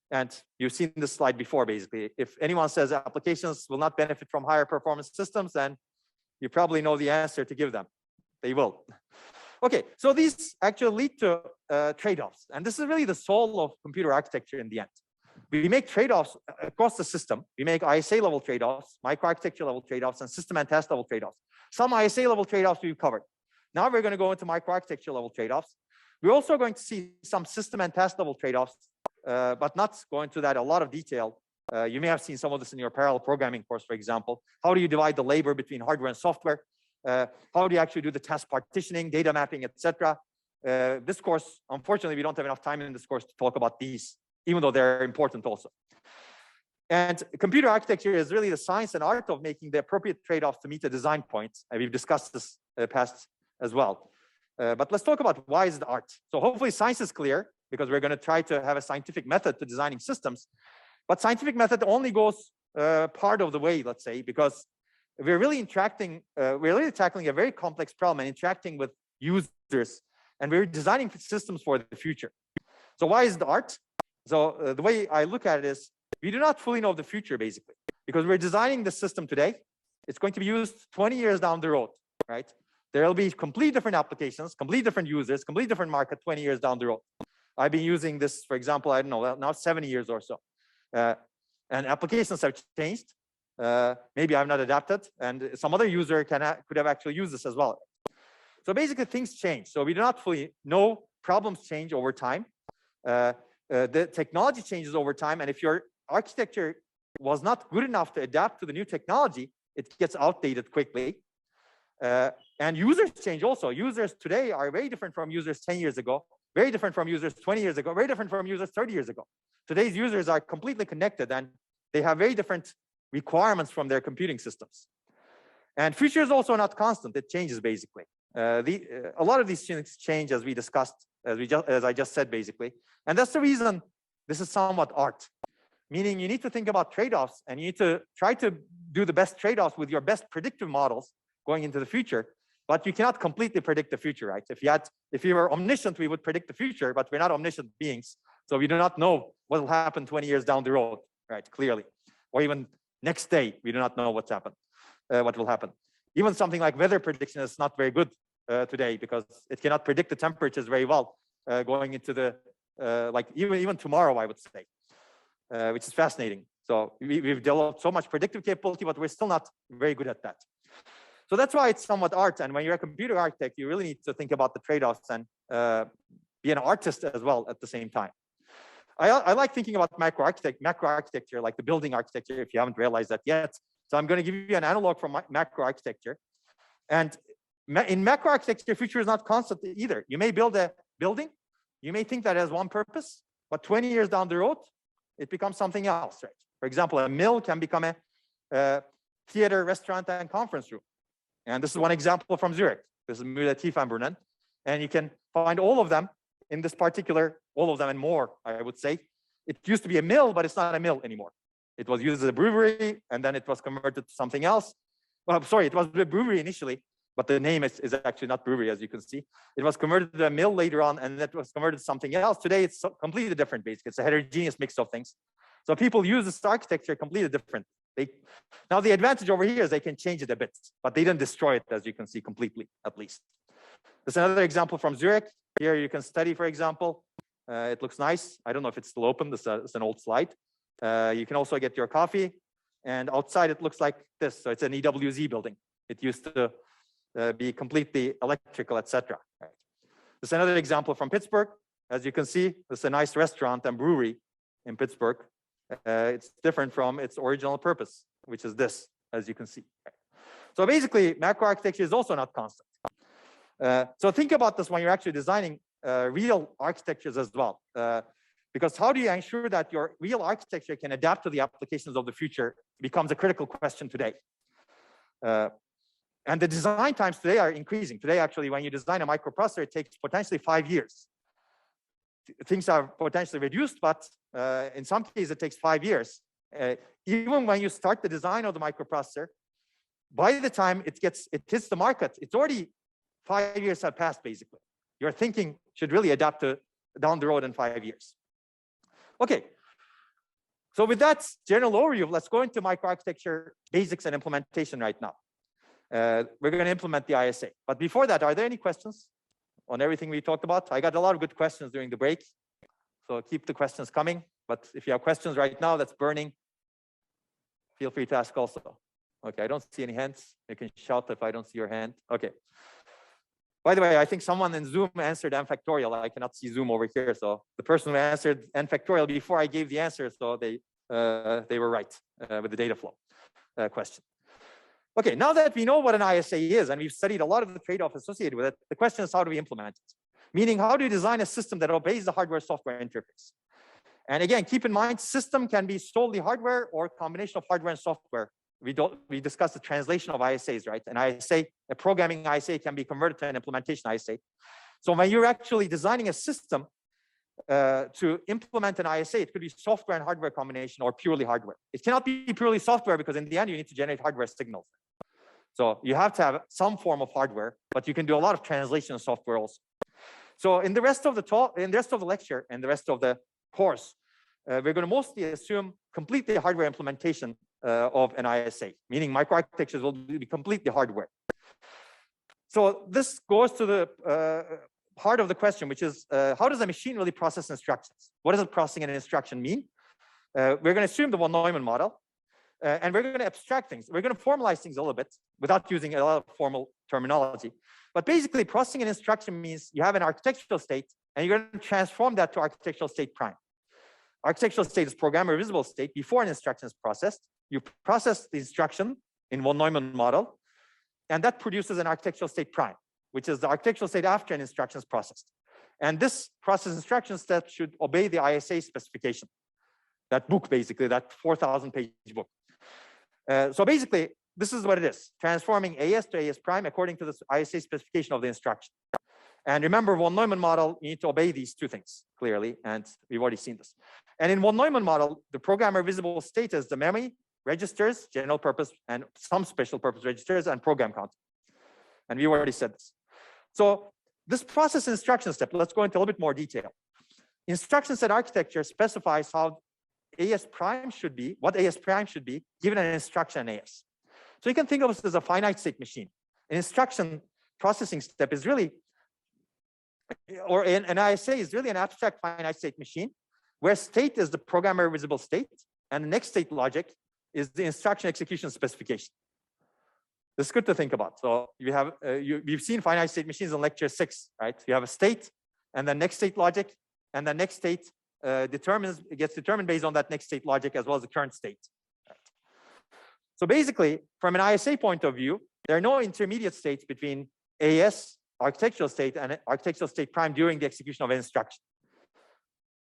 And you've seen this slide before, basically. If anyone says applications will not benefit from higher performance systems, then you probably know the answer to give them. They will. Okay, so these actually lead to trade-offs. And this is really the soul of computer architecture in the end. We make trade-offs across the system. We make ISA level trade-offs, microarchitecture level trade-offs, and system and task level trade-offs. Some ISA level trade-offs we've covered. Now we're going to go into microarchitecture level trade-offs. We're also going to see some system and task level trade-offs, but not go into that a lot of detail. You may have seen some of this in your parallel programming course, for example. How do you divide the labor between hardware and software? How do you actually do the task partitioning, data mapping, etc.? This course, unfortunately, we don't have enough time in this course to talk about these, even though they're important also. And computer architecture is really the science and art of making the appropriate trade-offs to meet the design points. And we've discussed this past as well. But let's talk about why is it art. So hopefully science is clear, because we're going to try to have a scientific method to designing systems. But scientific method only goes part of the way, let's say, because we're really tackling a very complex problem and interacting with users, and we're designing systems for the future. So why is it art? So the way I look at it is, we do not fully know the future, basically, because we're designing the system today. It's going to be used 20 years down the road, right? There will be completely different applications, completely different users, completely different market 20 years down the road. I've been using this, for example, I don't know, now 7 years or so. And applications have changed. Maybe I've not adapted, and some other user could have actually used this as well. So basically, things change. So we do not fully know. Problems change over time. The technology changes over time, and if your architecture was not good enough to adapt to the new technology, it gets outdated quickly. And users change also. Users today are very different from users 10 years ago, very different from users 20 years ago, very different from users 30 years ago. Today's users are completely connected, and they have very different requirements from their computing systems. And future is also not constant. It changes, basically. A lot of these things change, as we discussed, as I just said, basically. And that's the reason this is somewhat art. Meaning you need to think about trade-offs, and you need to try to do the best trade-offs with your best predictive models going into the future. But you cannot completely predict the future, right? If you were omniscient, we would predict the future, but we're not omniscient beings. So we do not know what will happen 20 years down the road, right? Clearly. Or even next day, we do not know what will happen. Even something like weather prediction is not very good today, because it cannot predict the temperatures very well going into the, like even tomorrow, I would say, which is fascinating. So we've developed so much predictive capability, but we're still not very good at that. So that's why it's somewhat art. And when you're a computer architect, you really need to think about the trade-offs and be an artist as well at the same time. I like thinking about macroarchitecture, like the building architecture, if you haven't realized that yet. So I'm going to give you an analog from macroarchitecture. And in macroarchitecture, future is not constant either. You may build a building, you may think that has one purpose, but 20 years down the road, it becomes something else, right? For example, a mill can become a theater, restaurant, and conference room. And this is one example from Zurich. This is Mühle Tiefenbrunnen. And you can find all of them in this particular, all of them and more, I would say. It used to be a mill, but it's not a mill anymore. It was used as a brewery, and then it was converted to something else. Well, sorry, it was a brewery initially, but the name is actually not brewery, as you can see. It was converted to a mill later on, and that was converted to something else. Today, it's completely different, basically. It's a heterogeneous mix of things. So people use this architecture completely different. Now the advantage over here is they can change it a bit, but they didn't destroy it, as you can see, completely, at least. There's another example from Zurich. Here you can study, for example. It looks nice. I don't know if it's still open. It's an old slide. You can also get your coffee. And outside, it looks like this. So it's an EWZ building. It used to be completely electrical, etc. Right. There's another example from Pittsburgh. As you can see, it's a nice restaurant and brewery in Pittsburgh. It's different from its original purpose, which is this, as you can see. So basically, macroarchitecture is also not constant. So think about this when you're actually designing real architectures as well. Because how do you ensure that your real architecture can adapt to the applications of the future becomes a critical question today. And the design times today are increasing. Today, actually, when you design a microprocessor, it takes potentially 5 years. Things are potentially reduced, but in some cases, it takes 5 years. Even when you start the design of the microprocessor, by the time it hits the market, it's already 5 years have passed, basically. Your thinking should really adapt to down the road in 5 years. Okay. So with that general overview, let's go into microarchitecture basics and implementation right now. We're going to implement the ISA. But before that, are there any questions on everything we talked about? I got a lot of good questions during the break. So keep the questions coming. But if you have questions right now that's burning, feel free to ask also. Okay, I don't see any hands. You can shout if I don't see your hand. Okay. By the way, I think someone in Zoom answered n factorial. I cannot see Zoom over here. So the person who answered n factorial before I gave the answer, so they were right with the data flow question. Okay, now that we know what an ISA is and we've studied a lot of the trade-off associated with it, the question is how do we implement it? Meaning, how do you design a system that obeys the hardware-software interface? And again, keep in mind, system can be solely hardware or a combination of hardware and software. We discussed the translation of ISAs, right? An ISA, a programming ISA can be converted to an implementation ISA. So when you're actually designing a system to implement an ISA, it could be software and hardware combination or purely hardware. It cannot be purely software because in the end, you need to generate hardware signals. So you have to have some form of hardware, but you can do a lot of translation software also. So in the rest of the talk, in the rest of the lecture, and the rest of the course, we're going to mostly assume completely hardware implementation of an ISA, meaning microarchitectures will be completely hardware. So this goes to the heart of the question, which is how does a machine really process instructions? What does processing an instruction mean? We're going to assume the von Neumann model, and we're going to abstract things. We're going to formalize things a little bit without using a lot of formal terminology. But basically, processing an instruction means you have an architectural state, and you're going to transform that to architectural state prime. Architectural state is programmer visible state before an instruction is processed. You process the instruction in von Neumann model, and that produces an architectural state prime, which is the architectural state after an instruction is processed. And this process instruction step should obey the ISA specification, that book, basically, that 4,000-page book. So basically, this is what it is, transforming AS to AS prime according to the ISA specification of the instruction. And remember, von Neumann model, you need to obey these two things clearly, and we've already seen this. And in von Neumann model, the programmer visible state is the memory, registers, general purpose, and some special purpose registers, and program counter. And we already said this. So this process instruction step, let's go into a little bit more detail. Instruction set architecture specifies how AS prime should be, what AS prime should be, given an instruction AS. So you can think of this as a finite state machine. An instruction processing step is really, or an ISA is really an abstract finite state machine, where state is the programmer visible state, and the next state logic is the instruction execution specification. This is good to think about. So you have, we've seen finite state machines in lecture 6, right? You have a state, and the next state logic, and the next state gets determined based on that next state logic as well as the current state. Right? So basically, from an ISA point of view, there are no intermediate states between AS, architectural state, and architectural state prime during the execution of an instruction.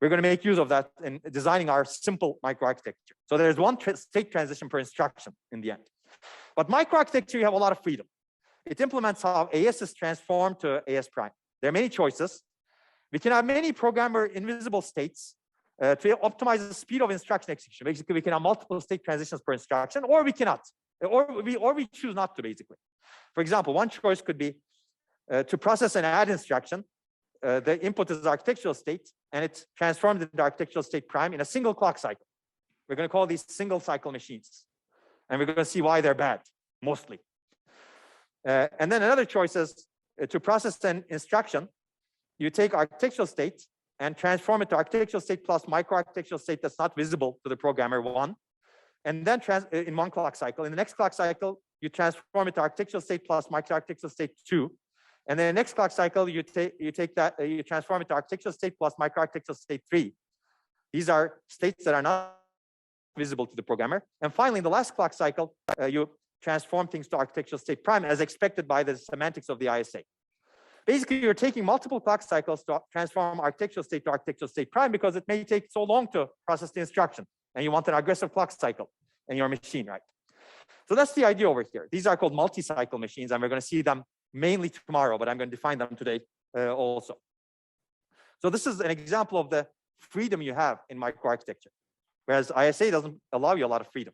We're going to make use of that in designing our simple microarchitecture. So there's one state transition per instruction in the end. But microarchitecture, you have a lot of freedom. It implements how AS is transformed to AS prime. There are many choices. We can have many programmer invisible states to optimize the speed of instruction execution. Basically, we can have multiple state transitions per instruction, or we cannot, or we choose not to, basically. For example, one choice could be to process an add instruction. The input is the architectural state, and it's transformed into architectural state prime in a single clock cycle. We're going to call these single cycle machines. And we're going to see why they're bad, mostly. And then another choice is to process an instruction. You take architectural state and transform it to architectural state plus microarchitectural state that's not visible to the programmer, 1. And then in one clock cycle. In the next clock cycle, you transform it to architectural state plus microarchitectural state 2. And then the next clock cycle, you transform it to architectural state plus microarchitectural state 3. These are states that are not visible to the programmer. And finally, in the last clock cycle, you transform things to architectural state prime as expected by the semantics of the ISA. Basically, you're taking multiple clock cycles to transform architectural state to architectural state prime because it may take so long to process the instruction. And you want an aggressive clock cycle in your machine, right? So that's the idea over here. These are called multi-cycle machines, and we're going to see them mainly tomorrow, but I'm going to define them today also. So this is an example of the freedom you have in microarchitecture, whereas ISA doesn't allow you a lot of freedom.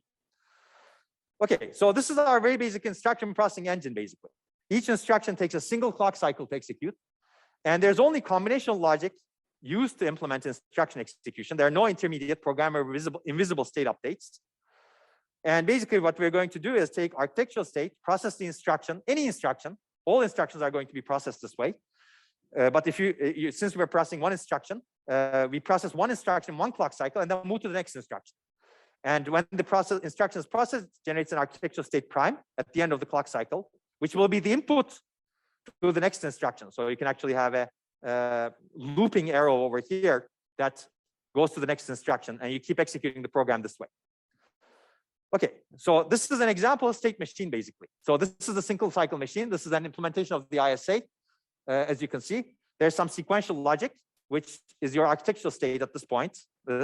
Okay, so this is our very basic instruction processing engine, basically. Each instruction takes a single clock cycle to execute, and there's only combinational logic used to implement instruction execution. There are no intermediate programmer invisible state updates. And basically what we're going to do is take architectural state, process the instruction, any instruction. All instructions are going to be processed this way. But if since we're processing one instruction, we process one instruction, one clock cycle, and then move to the next instruction. And when the instruction is processed, it generates an architectural state prime at the end of the clock cycle, which will be the input to the next instruction. So you can actually have a looping arrow over here that goes to the next instruction, and you keep executing the program this way. Okay, so this is an example of state machine, basically. So this is a single cycle machine. This is an implementation of the ISA. As you can see, there's some sequential logic, which is your architectural state at this point,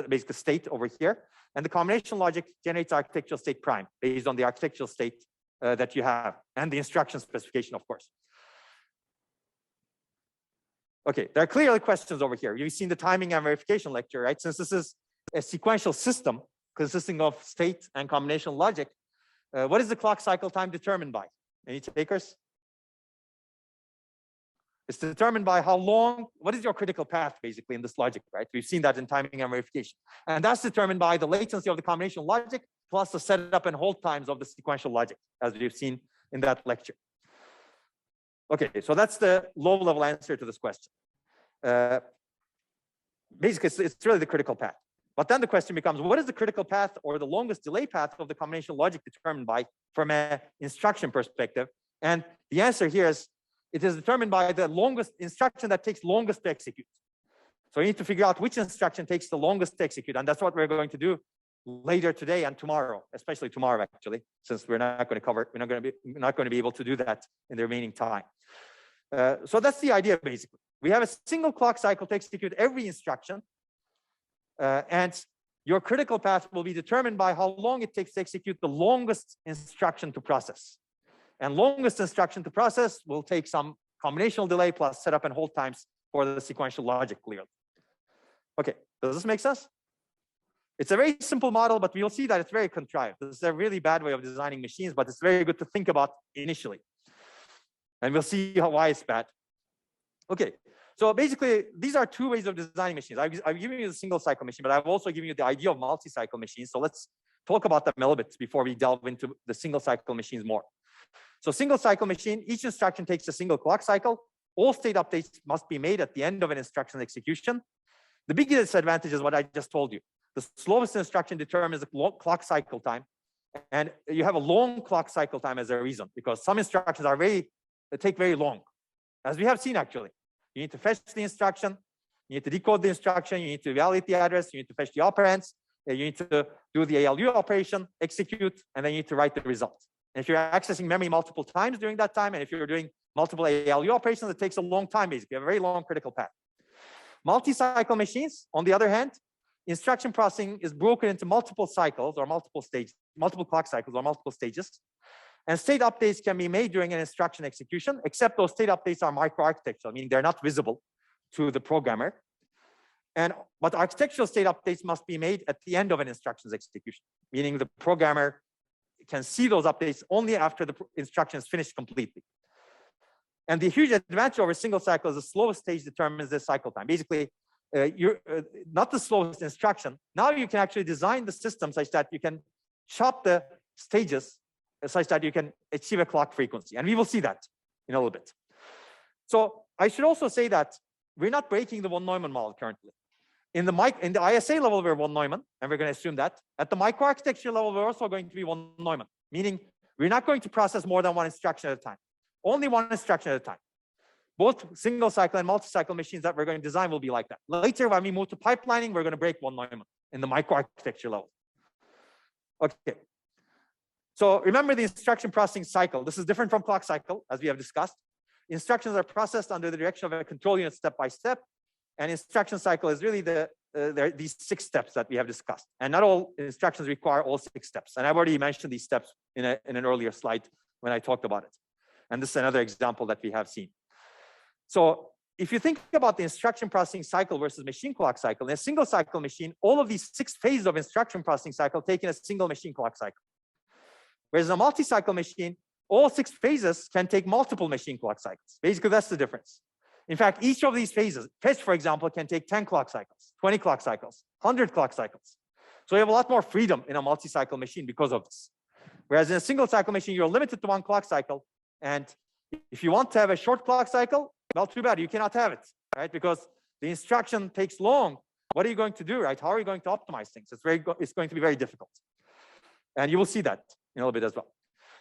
basically state over here. And the combination logic generates architectural state prime based on the architectural state that you have and the instruction specification, of course. Okay, there are clearly questions over here. You've seen the timing and verification lecture, right? Since this is a sequential system consisting of state and combinational logic, what is the clock cycle time determined by? Any takers? It's determined by how long, what is your critical path basically in this logic, right? We've seen that in timing and verification. And that's determined by the latency of the combinational logic plus the setup and hold times of the sequential logic, as we've seen in that lecture. Okay, so that's the low-level answer to this question. Basically, it's really the critical path. But then the question becomes, what is the critical path or the longest delay path of the combinational logic determined by from an instruction perspective? And the answer here is, it is determined by the longest instruction that takes longest to execute. So you need to figure out which instruction takes the longest to execute. And that's what we're going to do later today and tomorrow, especially tomorrow, actually, since we're not going to cover, we're not going to be able to do that in the remaining time. So that's the idea, basically. We have a single clock cycle to execute every instruction. And your critical path will be determined by how long it takes to execute the longest instruction to process. And longest instruction to process will take some combinational delay plus setup and hold times for the sequential logic, clearly. Okay, does this make sense? It's a very simple model, but we'll see that it's very contrived. This is a really bad way of designing machines, but it's very good to think about initially. And we'll see why it's bad. Okay, so basically, these are two ways of designing machines. I've given you the single cycle machine, but I've also given you the idea of multi-cycle machines. So let's talk about them a little bit before we delve into the single cycle machines more. So single cycle machine, each instruction takes a single clock cycle. All state updates must be made at the end of an instruction execution. The big disadvantage is what I just told you. The slowest instruction determines the clock cycle time. And you have a long clock cycle time as a reason, because some instructions are take very long, as we have seen actually. You need to fetch the instruction, you need to decode the instruction, you need to evaluate the address, you need to fetch the operands, you need to do the ALU operation, execute, and then you need to write the result. And if you're accessing memory multiple times during that time, and if you're doing multiple ALU operations, it takes a long time, basically, a very long critical path. Multi-cycle machines, on the other hand, instruction processing is broken into multiple cycles or multiple stages, multiple clock cycles or multiple stages. And state updates can be made during an instruction execution, except those state updates are microarchitectural, meaning they're not visible to the programmer. But architectural state updates must be made at the end of an instruction's execution, meaning the programmer can see those updates only after the instruction is finished completely. And the huge advantage over single cycle is the slowest stage determines the cycle time. Basically, you're not the slowest instruction. Now you can actually design the system such that you can chop the stages such that you can achieve a clock frequency. And we will see that in a little bit. So I should also say that we're not breaking the von Neumann model currently. In the ISA level, we're von Neumann, and we're going to assume that. At the microarchitecture level, we're also going to be von Neumann, meaning we're not going to process more than one instruction at a time. Only one instruction at a time. Both single cycle and multi-cycle machines that we're going to design will be like that. Later, when we move to pipelining, we're going to break von Neumann in the microarchitecture level. Okay. So remember the instruction processing cycle. This is different from clock cycle, as we have discussed. Instructions are processed under the direction of a control unit step by step. And instruction cycle is really these 6 steps that we have discussed. And not all instructions require all 6 steps. And I've already mentioned these steps in an earlier slide when I talked about it. And this is another example that we have seen. So if you think about the instruction processing cycle versus machine clock cycle, in a single cycle machine, all of these 6 phases of instruction processing cycle take in a single machine clock cycle. Whereas in a multi-cycle machine, all 6 phases can take multiple machine clock cycles. Basically, that's the difference. In fact, each of these phases, fetch, for example, can take 10 clock cycles, 20 clock cycles, 100 clock cycles. So you have a lot more freedom in a multi-cycle machine because of this. Whereas in a single cycle machine, you're limited to 1 clock cycle. And if you want to have a short clock cycle, well, too bad, you cannot have it, right? Because the instruction takes long. What are you going to do, right? How are you going to optimize things? It's going to be very difficult. And you will see that in a little bit as well.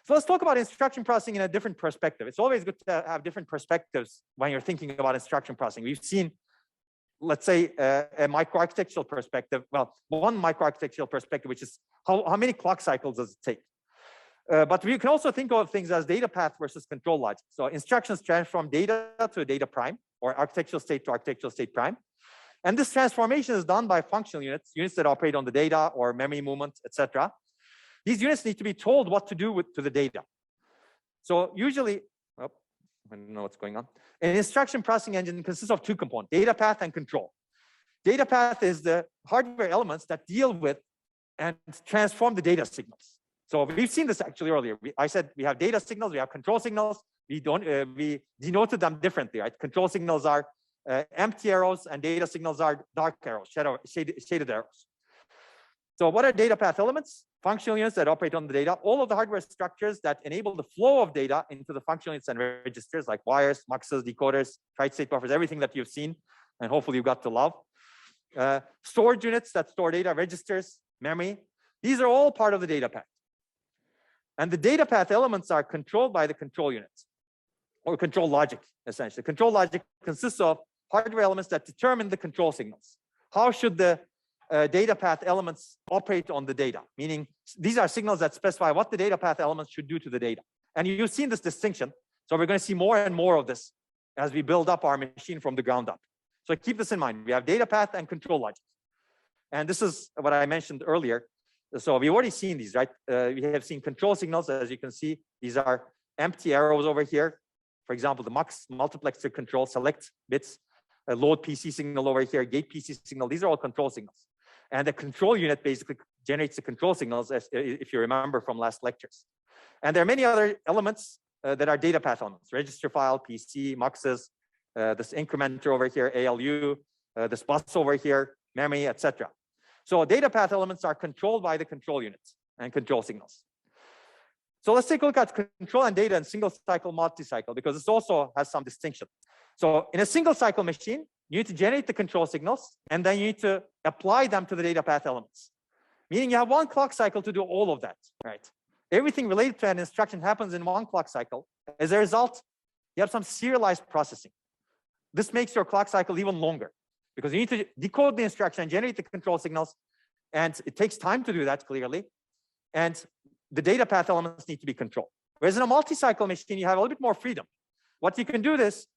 So let's talk about instruction processing in a different perspective. It's always good to have different perspectives when you're thinking about instruction processing. We've seen, let's say, a microarchitectural perspective. Well, one microarchitectural perspective, which is how many clock cycles does it take? But we can also think of things as data path versus control logic. So instructions transform data to a data prime, or architectural state to architectural state prime. And this transformation is done by functional units, units that operate on the data or memory movement, etc. These units need to be told what to do to the data. So usually, I don't know what's going on. An instruction processing engine consists of 2 components, data path and control. Data path is the hardware elements that deal with and transform the data signals. So we've seen this actually earlier. I said we have data signals, we have control signals. We denoted them differently, right? Control signals are empty arrows, and data signals are dark arrows, shaded arrows. So what are data path elements? Functional units that operate on the data, all of the hardware structures that enable the flow of data into the functional units and registers like wires, muxes, decoders, tri-state buffers, everything that you've seen and hopefully you got to love. Storage units that store data, registers, memory. These are all part of the data path. And the data path elements are controlled by the control units or control logic, essentially. Control logic consists of hardware elements that determine the control signals. How should the data path elements operate on the data? Meaning these are signals that specify what the data path elements should do to the data. And you've seen this distinction. So we're going to see more and more of this as we build up our machine from the ground up. So keep this in mind. We have data path and control logic. And this is what I mentioned earlier. So we've already seen these, right? We have seen control signals, as you can see. These are empty arrows over here. For example, the mux multiplexer control select bits, a load PC signal over here, gate PC signal. These are all control signals. And the control unit basically generates the control signals, as, if you remember from last lectures. And there are many other elements that are data path elements: register file, PC, muxes, this incrementer over here, ALU, this bus over here, memory, etc. So data path elements are controlled by the control units and control signals. So let's take a look at control and data in single cycle, multi-cycle, because this also has some distinction. So in a single cycle machine, you need to generate the control signals, and then you need to apply them to the data path elements. Meaning you have one clock cycle to do all of that, right? Everything related to an instruction happens in one clock cycle. As a result, you have some serialized processing. This makes your clock cycle even longer, because you need to decode the instruction and generate the control signals, and it takes time to do that clearly. And the data path elements need to be controlled. Whereas in a multi-cycle machine, you have a little bit more freedom. What you can do is,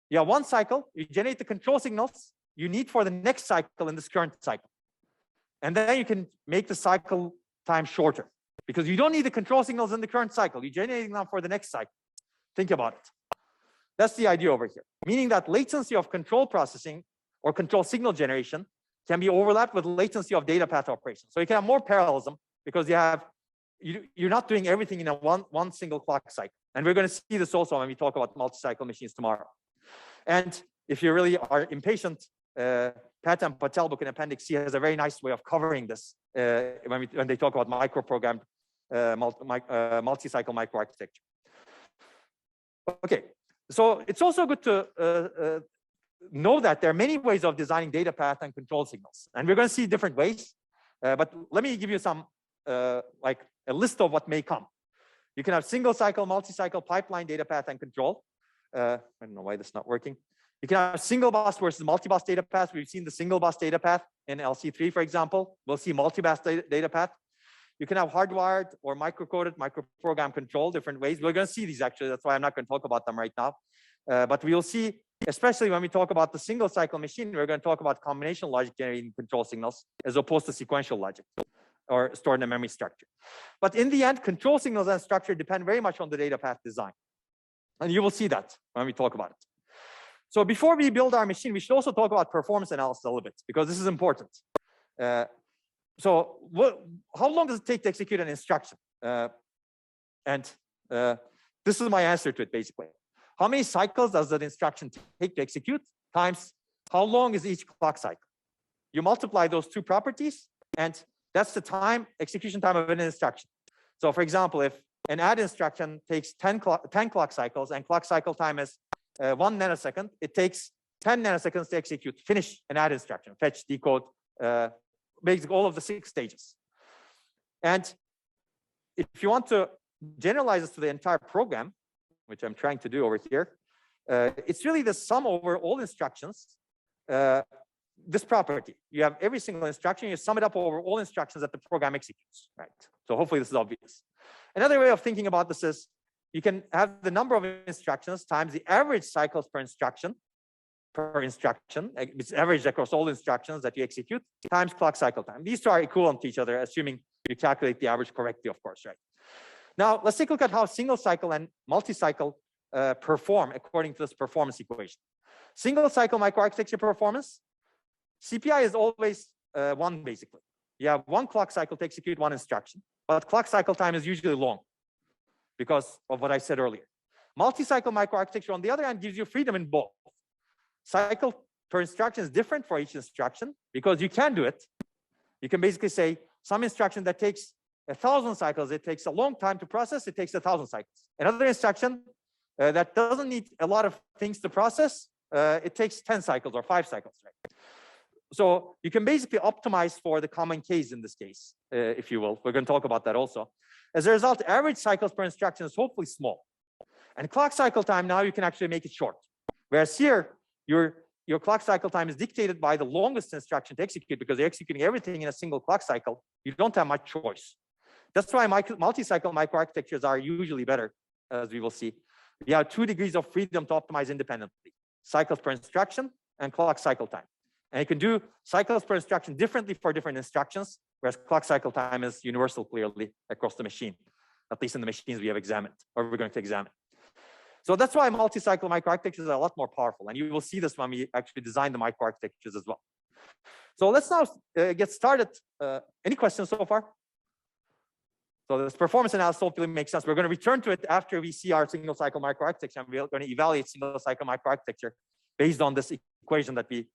you have one cycle, you generate the control signals you need for the next cycle in this current cycle. And then you can make the cycle time shorter, because you don't need the control signals in the current cycle. You're generating them for the next cycle. Think about it. That's the idea over here. Meaning that latency of control processing or control signal generation can be overlapped with latency of data path operation. So you can have more parallelism, because you're not doing everything in a one single clock cycle. And we're going to see this also when we talk about multi-cycle machines tomorrow. And if you really are impatient, Pat and Patel book in Appendix C has a very nice way of covering this when they talk about micro-programmed multi-cycle microarchitecture. Okay, so it's also good to know that there are many ways of designing data path and control signals, and we're going to see different ways. But let me give you some like a list of what may come. You can have single cycle, multi-cycle pipeline data path and control. I don't know why this is not working. You can have single bus versus multi-bus data path. We've seen the single bus data path in LC3, for example. We'll see multi-bus data path. You can have hardwired or micro-coded, micro-program control, different ways. We're going to see these actually. That's why I'm not going to talk about them right now. But we'll see, especially when we talk about the single cycle machine, we're going to talk about combination logic generating control signals as opposed to sequential logic or stored in a memory structure. But in the end, control signals and structure depend very much on the data path design. And you will see that when we talk about it. So before we build our machine, we should also talk about performance analysis a little bit, because this is important. How long does it take to execute an instruction? This is my answer to it, basically. How many cycles does that instruction take to execute times how long is each clock cycle? You multiply those two properties, and that's the execution time of an instruction. So for example, if an add instruction takes 10 clock cycles and clock cycle time is 1 nanosecond, it takes 10 nanoseconds to execute, finish an add instruction, fetch, decode, basically all of the 6 stages. And if you want to generalize this to the entire program, which I'm trying to do over here, it's really the sum over all instructions, this property. You have every single instruction, you sum it up over all instructions that the program executes, right? So hopefully this is obvious. Another way of thinking about this is you can have the number of instructions times the average cycles per instruction, it's averaged across all instructions that you execute, times clock cycle time. These two are equivalent to each other, assuming you calculate the average correctly, of course, right? Now, let's take a look at how single cycle and multi-cycle perform according to this performance equation. Single cycle microarchitecture performance, CPI is always 1, basically. You have 1 clock cycle to execute 1 instruction, but clock cycle time is usually long because of what I said earlier. Multi-cycle microarchitecture, on the other hand, gives you freedom in both. Cycle per instruction is different for each instruction because you can do it. You can basically say some instruction that takes 1,000 cycles, it takes a long time to process, it takes 1,000 cycles. Another instruction that doesn't need a lot of things to process, it takes 10 cycles or 5 cycles, right? So you can basically optimize for the common case in this case, if you will. We're going to talk about that also. As a result, average cycles per instruction is hopefully small. And clock cycle time, now you can actually make it short. Whereas here, your clock cycle time is dictated by the longest instruction to execute because you're executing everything in a single clock cycle. You don't have much choice. That's why multi-cycle microarchitectures are usually better, as we will see. You have 2 degrees of freedom to optimize independently: cycles per instruction and clock cycle time. And you can do cycles per instruction differently for different instructions, whereas clock cycle time is universal clearly across the machine, at least in the machines we have examined, or we're going to examine. So that's why multi-cycle microarchitectures are a lot more powerful. And you will see this when we actually design the microarchitectures as well. So let's now get started. Any questions so far? So this performance analysis hopefully makes sense. We're going to return to it after we see our single cycle microarchitecture, and we're going to evaluate single cycle microarchitecture based on this equation that we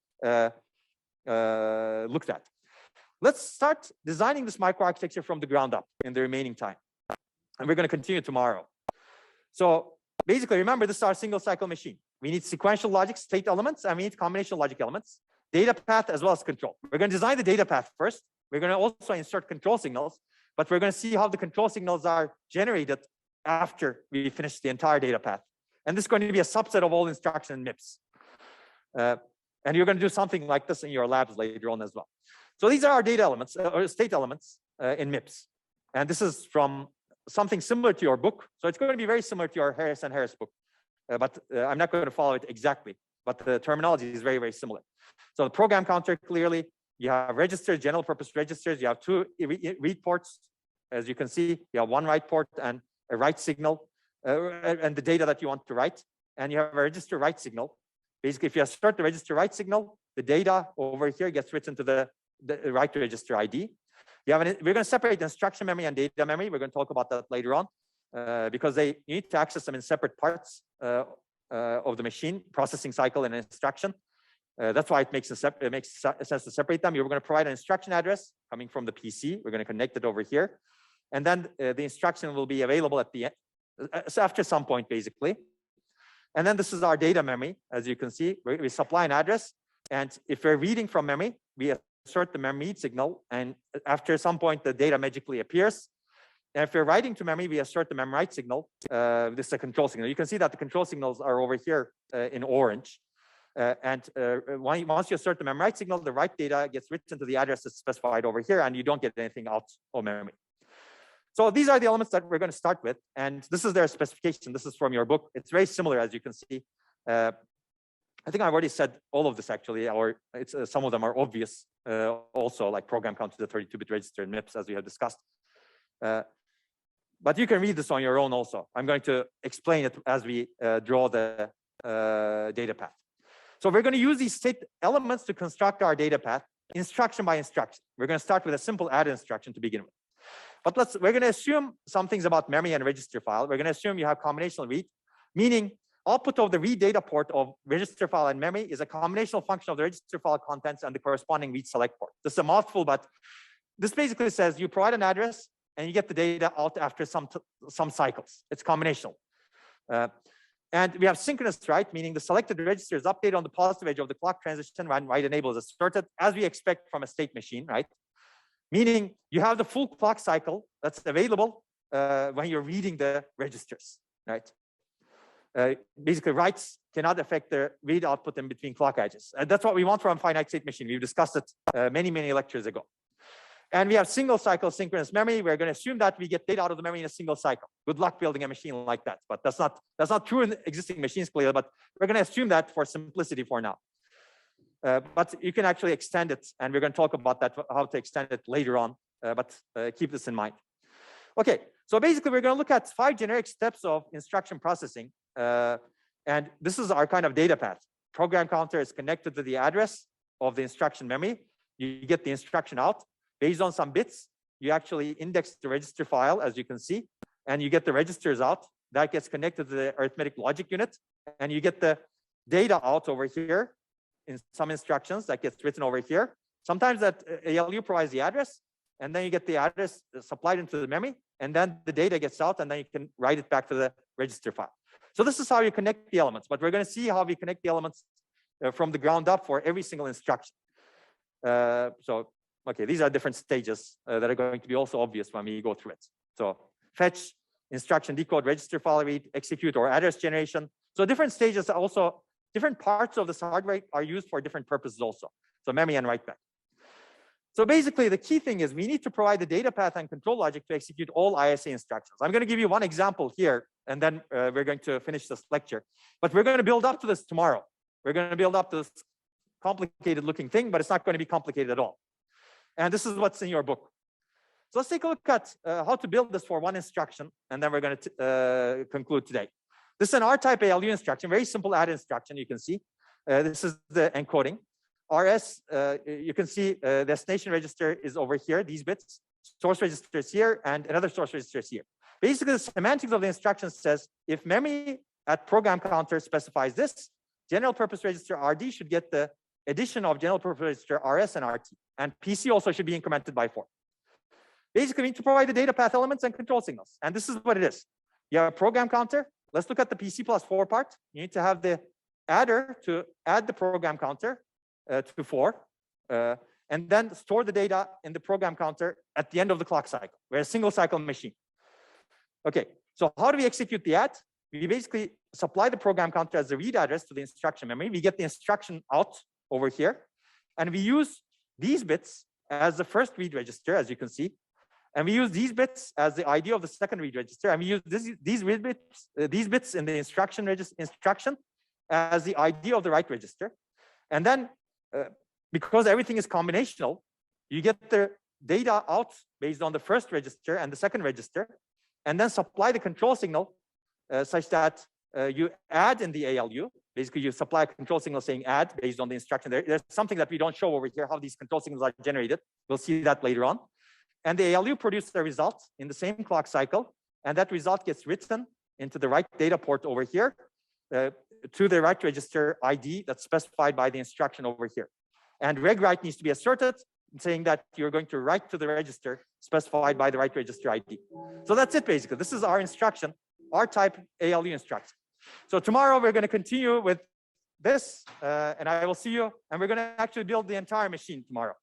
looked at. Let's start designing this microarchitecture from the ground up in the remaining time. And we're going to continue tomorrow. So basically, remember, this is our single cycle machine. We need sequential logic state elements, and we need combination logic elements, data path as well as control. We're going to design the data path first. We're going to also insert control signals, but we're going to see how the control signals are generated after we finish the entire data path. And this is going to be a subset of all instruction and MIPS. And you're going to do something like this in your labs later on as well. So these are our data elements, or state elements in MIPS. And this is from something similar to your book. So it's going to be very similar to your Harris and Harris book. But I'm not going to follow it exactly. But the terminology is very, very similar. So the program counter, clearly, you have registers, general purpose registers. You have 2 read ports. As you can see, you have 1 write port and a write signal, and the data that you want to write. And you have a register write signal. Basically, if you start the register write signal, the data over here gets written to the write register ID. We're going to separate instruction memory and data memory. We're going to talk about that later on because you need to access them in separate parts of the machine, processing cycle and instruction. That's why it makes sense to separate them. You're going to provide an instruction address coming from the PC. We're going to connect it over here. And then the instruction will be available at the end, so after some point, basically. And then this is our data memory. As you can see, we supply an address. And if we're reading from memory, we assert the memory read signal. And after some point, the data magically appears. And if we're writing to memory, we assert the memory write signal. This is a control signal. You can see that the control signals are over here in orange. Once you assert the memory write signal, the write data gets written to the address that's specified over here, and you don't get anything out of memory. So these are the elements that we're going to start with. And this is their specification. This is from your book. It's very similar, as you can see. I think I've already said all of this, actually, or some of them are obvious also, like program count to the 32-bit register and MIPS, as we have discussed. But you can read this on your own also. I'm going to explain it as we draw the data path. So we're going to use these state elements to construct our data path, instruction by instruction. We're going to start with a simple add instruction to begin with. But we're going to assume some things about memory and register file. We're going to assume you have combinational read, meaning output of the read data port of register file and memory is a combinational function of the register file contents and the corresponding read select port. This is a mouthful, but this basically says you provide an address and you get the data out after some cycles. It's combinational. And we have synchronous write, meaning the selected register is updated on the positive edge of the clock transition when write enable is asserted, as we expect from a state machine, right? Meaning you have the full clock cycle that's available when you're reading the registers, right? Basically, writes cannot affect the read output in between clock edges. And that's what we want from a finite state machine. We've discussed it many, many lectures ago. And we have single cycle synchronous memory. We're going to assume that we get data out of the memory in a single cycle. Good luck building a machine like that. But that's not true in existing machines, clearly. But we're going to assume that for simplicity for now. But you can actually extend it, and we're going to talk about that, how to extend it later on. But keep this in mind. Okay, so basically, we're going to look at 5 generic steps of instruction processing. And this is our kind of data path. Program counter is connected to the address of the instruction memory. You get the instruction out. Based on some bits, you actually index the register file, as you can see, and you get the registers out. That gets connected to the arithmetic logic unit, and you get the data out over here in some instructions that gets written over here. Sometimes that ALU provides the address, and then you get the address supplied into the memory, and then the data gets out, and then you can write it back to the register file. So this is how you connect the elements, but we're going to see how we connect the elements from the ground up for every single instruction. Okay, these are different stages that are going to be also obvious when we go through it. So fetch, instruction, decode, register, file read, execute, or address generation. So different stages also, different parts of this hardware are used for different purposes also. So memory and write back. So basically, the key thing is we need to provide the data path and control logic to execute all ISA instructions. I'm going to give you one example here, and then we're going to finish this lecture. But we're going to build up to this tomorrow. We're going to build up to this complicated looking thing, but it's not going to be complicated at all. And this is what's in your book. So let's take a look at how to build this for one instruction, and then we're going to conclude today. This is an R-type ALU instruction, very simple add instruction, you can see. This is the encoding. RS, you can see the destination register is over here, these bits. Source register is here, and another source register is here. Basically, the semantics of the instruction says, if memory at program counter specifies this, general purpose register RD should get the addition of general purpose register RS and RT. And PC also should be incremented by 4. Basically, we need to provide the data path elements and control signals. And this is what it is. You have a program counter. Let's look at the PC plus 4 part. You need to have the adder to add the program counter to 4. And then store the data in the program counter at the end of the clock cycle. We're a single cycle machine. Okay, so how do we execute the add? We basically supply the program counter as the read address to the instruction memory. We get the instruction out over here. And we use these bits as the first read register, as you can see. And we use these bits as the ID of the second read register. And we use these bits in the instruction as the ID of the write register. And then, because everything is combinational, you get the data out based on the first register and the second register, and then supply the control signal such that you add in the ALU. Basically, you supply a control signal saying add based on the instruction. There's something that we don't show over here, how these control signals are generated. We'll see that later on. And the ALU produces a result in the same clock cycle. And that result gets written into the write data port over here. to the write register ID that's specified by the instruction over here. And reg write needs to be asserted, saying that you're going to write to the register specified by the write register ID. So that's it, basically. This is our instruction, our type ALU instruction. So tomorrow we're going to continue with this, and I will see you, and we're going to actually build the entire machine tomorrow.